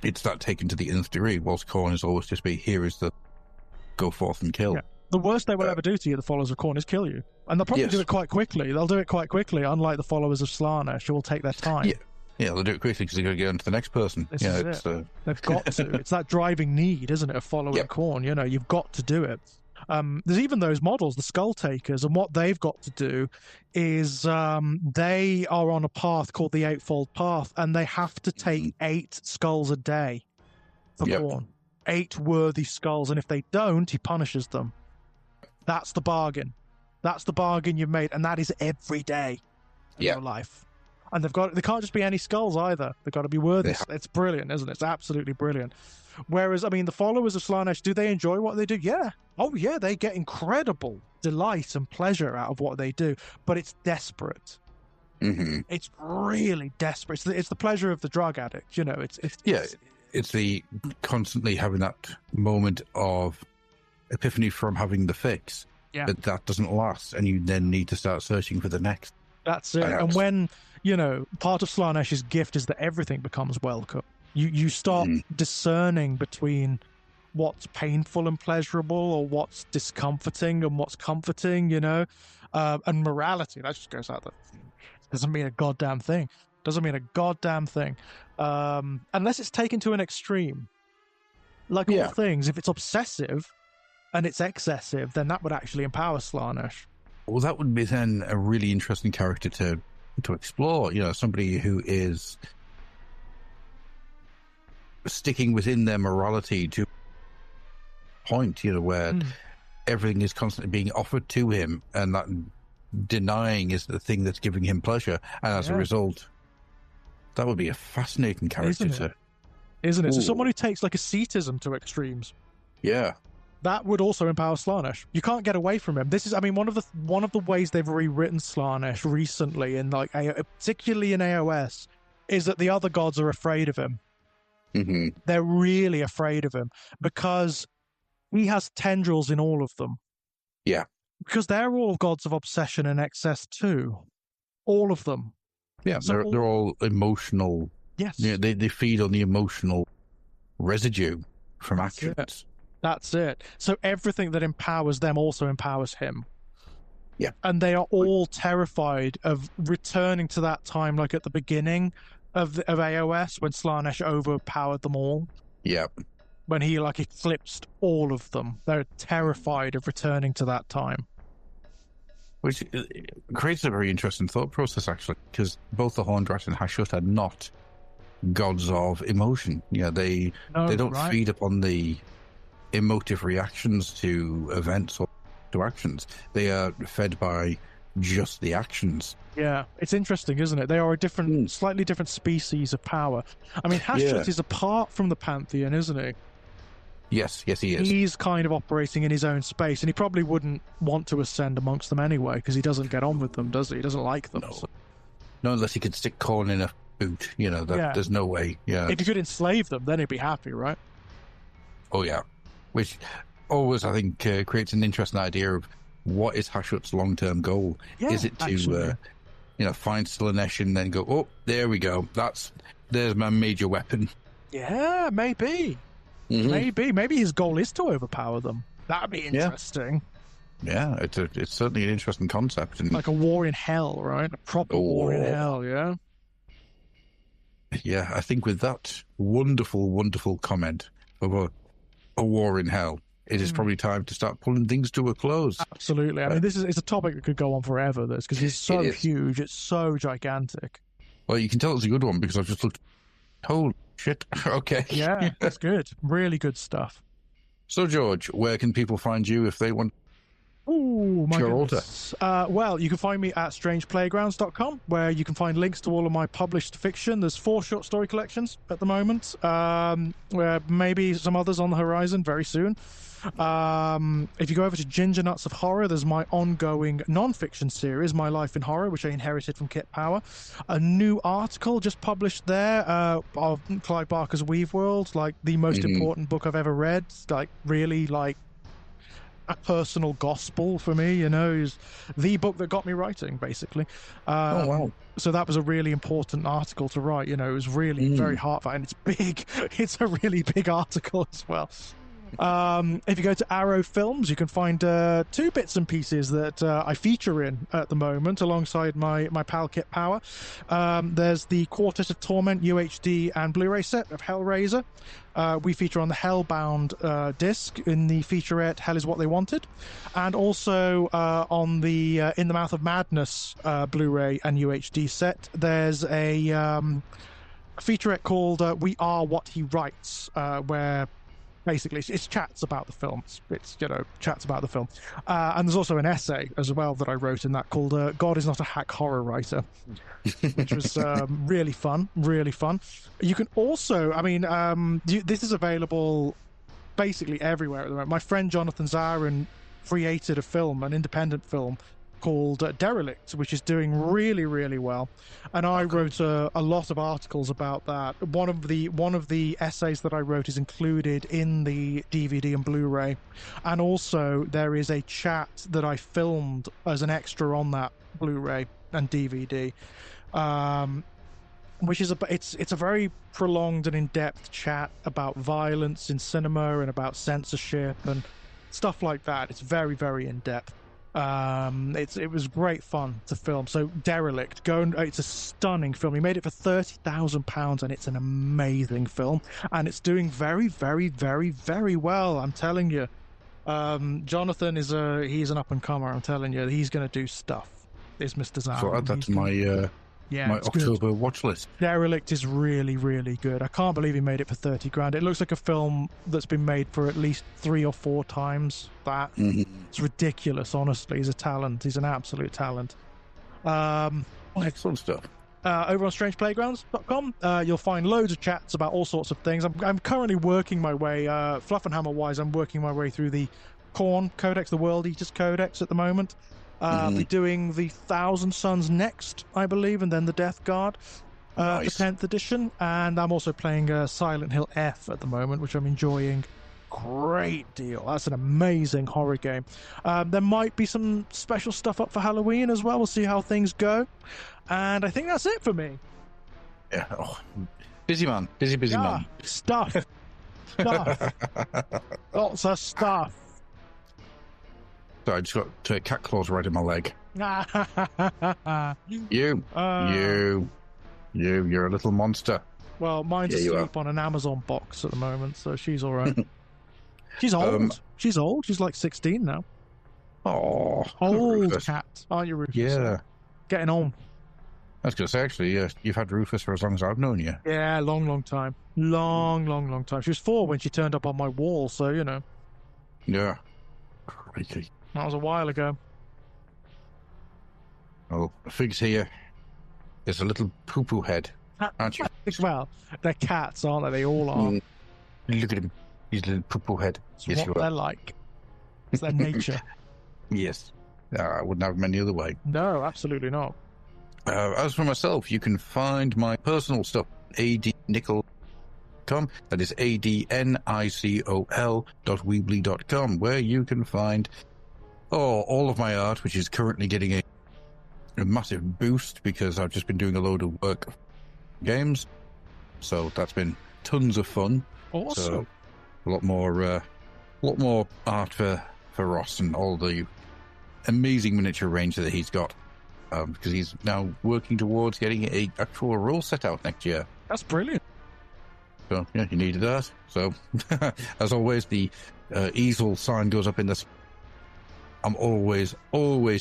It's that taken to the nth degree, whilst Khorne is always just here is the go forth and kill. Yeah. The worst they will ever do to you, the followers of Khorne, is kill you. And they'll probably do it quite quickly. They'll do it quite quickly, unlike the followers of Slaanesh, who will take their time. Yeah, they'll do it quickly because they're going to get on to the next person. They've got to. It's that driving need, isn't it, of following Khorne? You know, you've got to do it. There's even those models, the Skull Takers, and what they've got to do is they are on a path called the Eightfold Path, and they have to take 8 skulls a day for Khorne. 8 worthy skulls, and if they don't, he punishes them. That's the bargain. That's the bargain you've made, and that is every day in your life. And they can't just be any skulls either. They've got to be worthy. It's brilliant, isn't it? It's absolutely brilliant. Whereas, I mean, the followers of Slaanesh, do they enjoy what they do? Yeah. Oh, yeah, they get incredible delight and pleasure out of what they do, but it's desperate. Mm-hmm. It's really desperate. It's the pleasure of the drug addict, you know. It's the constantly having that moment of epiphany from having the fix. Yeah. That doesn't last, and you then need to start searching for the next. That's it. And when, you know, part of Slaanesh's gift is that everything becomes welcome. You start discerning between what's painful and pleasurable, or what's discomforting and what's comforting, you know, and morality. That just goes out there. Doesn't mean a goddamn thing. Doesn't mean a goddamn thing. Unless it's taken to an extreme. Like all things, if it's obsessive and it's excessive, then that would actually empower Slaanesh. Well, that would be then a really interesting character to explore. You know, somebody who is sticking within their morality to a point, you know, where everything is constantly being offered to him, and that denying is the thing that's giving him pleasure. And as a result, that would be a fascinating character. Isn't it? So someone who takes like asceticism to extremes. Yeah. That would also empower Slaanesh. You can't get away from him. This is, I mean, one of the ways they've rewritten Slaanesh recently, in like particularly in AOS, is that the other gods are afraid of him. Mm-hmm. They're really afraid of him because he has tendrils in all of them. Yeah. Because they're all gods of obsession and excess too. All of them. Yeah, so they're all emotional. Yes. Yeah, they feed on the emotional residue from actions. That's it. So everything that empowers them also empowers him. Yeah. And they are all terrified of returning to that time, like at the beginning of AOS, when Slaanesh overpowered them all. Yeah. When he like eclipsed all of them. They're terrified of returning to that time. Which creates a very interesting thought process, actually, because both the Horned and Hashut are not gods of emotion. Yeah, they don't feed upon the emotive reactions to events or to actions. They are fed by just the actions. Yeah, it's interesting, isn't it? They are a different, slightly different species of power. I mean, Hashut is apart from the Pantheon, isn't he? Yes, he is. He's kind of operating in his own space, and he probably wouldn't want to ascend amongst them anyway, because he doesn't get on with them, does he? He doesn't like them. No, no, unless he could stick Khorne in a boot. You know, that there's no way. Yeah. If you could enslave them, then he'd be happy, right? Oh, yeah. Which always, I think, creates an interesting idea of what is Hashut's long-term goal. Yeah, is it to, find Slaanesh and then go, oh, there we go. There's my major weapon. Yeah, maybe. Mm-hmm. Maybe his goal is to overpower them. That'd be interesting. Yeah, it's certainly an interesting concept. And like a war in hell, right? A proper war in hell, yeah? Yeah, I think with that wonderful, wonderful comment of a war in hell, it is probably time to start pulling things to a close. Absolutely. I mean, it's a topic that could go on forever, this, because it's so huge, it's so gigantic. Well, you can tell it's a good one because I've just looked. Holy shit. Okay. Yeah, that's good. Really good stuff. So, George, where can people find you if they want? Oh, my goodness. Well, you can find me at strangeplaygrounds.com, where you can find links to all of my published fiction. There's 4 short story collections at the moment, where maybe some others on the horizon very soon. If you go over to Ginger Nuts of Horror, there's my ongoing non-fiction series, My Life in Horror, which I inherited from Kit Power. A new article just published there of Clive Barker's Weave World, like the most important book I've ever read, like really like a personal gospel for me, you know, is the book that got me writing, basically. Oh, wow. So that was a really important article to write, you know, it was really very heartfelt, and it's big. It's a really big article as well. If you go to Arrow Films, you can find 2 bits and pieces that I feature in at the moment alongside my pal Kit Power. There's the Quartet of Torment UHD and Blu-ray set of Hellraiser. We feature on the Hellbound disc in the featurette Hell Is What They Wanted, and also on the In the Mouth of Madness Blu-ray and UHD set. There's a featurette called We Are What He Writes, where basically it's chats about the film. It's chats about the film. And there's also an essay as well that I wrote in that called God is Not a Hack Horror Writer, which was really fun. You can also, this is available basically everywhere at the moment. My friend Jonathan Zarin created an independent film called Derelict, which is doing really, really well, and I wrote a lot of articles about that. One of the essays that I wrote is included in the DVD and Blu-ray, and also there is a chat that I filmed as an extra on that Blu-ray and DVD, which is it's a very prolonged and in-depth chat about violence in cinema and about censorship and stuff like that. It's very, very in-depth. It was great fun to film. So Derelict, it's a stunning film. He made it for £30,000 and it's an amazing film, and it's doing very, very, very, very well. I'm telling you, Jonathan he's an up and comer. I'm telling you, he's going to do stuff. Is Mr. Zhao. So add that to my October watch list. Derelict is really, really good. I can't believe he made it for £30,000. It looks like a film that's been made for at least 3 or 4 times that. It's ridiculous, honestly. He's a talent. He's an absolute talent. Excellent stuff. Over on strangeplaygrounds.com, you'll find loads of chats about all sorts of things. I'm currently working my way, Fluffenhammer wise, I'm working my way through the Khorne Codex, the World Eaters Codex at the moment. Be doing the Thousand Suns next, I believe, and then the Death Guard, nice. The 10th edition. And I'm also playing Silent Hill F at the moment, which I'm enjoying great deal. That's an amazing horror game. There might be some special stuff up for Halloween as well. We'll see how things go. And I think that's it for me. Yeah. Oh, busy man. Busy man. Stuff. Lots of stuff. So I just got cat claws right in my leg. You're a little monster. Well, mine's asleep on an Amazon box at the moment, so she's all right. She's old. She's old. She's like 16 now. Oh, old Rufus. Cat, aren't you, Rufus? Yeah. Getting on. I was going to say, actually, you've had Rufus for as long as I've known you. Yeah, long time. Long time. She was 4 when she turned up on my wall, so, you know. Yeah. Crikey. That was a while ago. Oh, Fig's here. There's a little poo-poo head, aren't you? Well, they're cats, aren't they? They all are. Look at him. He's a little poo-poo head. It's yes, what they're like. It's their nature. Yes. I wouldn't have them any other way. No, absolutely not. As for myself, you can find my personal stuff adnicol.com. That is adnicol.weebly.com, where you can find all of my art, which is currently getting a massive boost because I've just been doing a load of work games. So that's been tons of fun. Awesome. So a lot more art for Ross and all the amazing miniature range that he's got. Because he's now working towards getting a actual rule set out next year. That's brilliant. So, yeah, you needed that. So, as always, the easel sign goes up in this. I'm always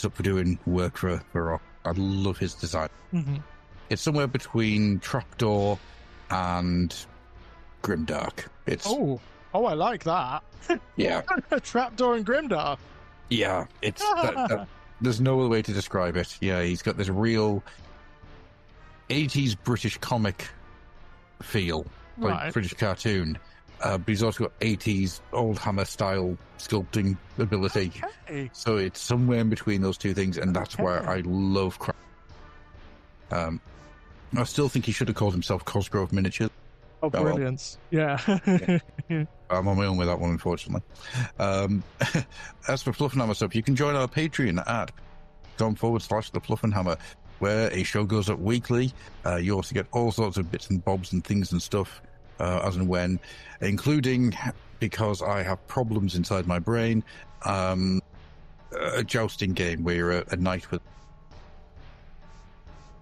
up for doing work for Rock. I love his design. Mm-hmm. It's somewhere between Trapdoor and Grimdark. It's I like that. Yeah. Trapdoor and Grimdark. Yeah, it's there's no other way to describe it. Yeah, he's got this real 80s British comic feel, like British cartoon. But he's also got 80s old hammer style sculpting ability. Okay. So it's somewhere in between those two things, and that's why I love I still think he should have called himself Cosgrove Miniatures. Oh, brilliant. Yeah. I'm on my own with that one, unfortunately. As for Fluffenhammer stuff, you can join our Patreon at /the Fluffenhammer, where a show goes up weekly. You also get all sorts of bits and bobs and things and stuff as and when, including, because I have problems inside my brain, a jousting game where you're a knight with...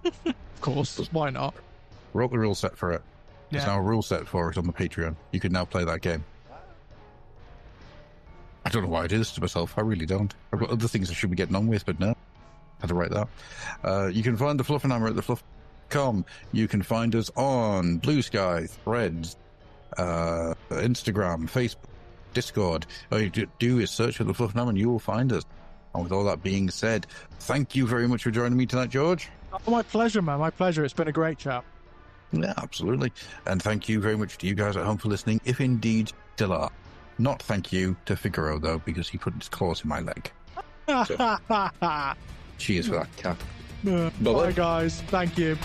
Of course, why not? Wrote the rule set for it. Yeah. There's now a rule set for it on the Patreon. You can now play that game. I don't know why I do this to myself. I really don't. I've got other things I should be getting on with, but no. I had to write that. You can find the Fluffenhammer at thefluff.com. You can find us on Blue Sky, Threads, Instagram, Facebook, Discord. All you do is search for the Fluffenhammer and you will find us. And with all that being said, thank you very much for joining me tonight, George. Oh, my pleasure, man. My pleasure. It's been a great chat. Yeah, absolutely. And thank you very much to you guys at home for listening, if indeed still are. Not thank you to Figaro, though, because he put his claws in my leg. So, cheers for that, cat. Bye, guys. Thank you.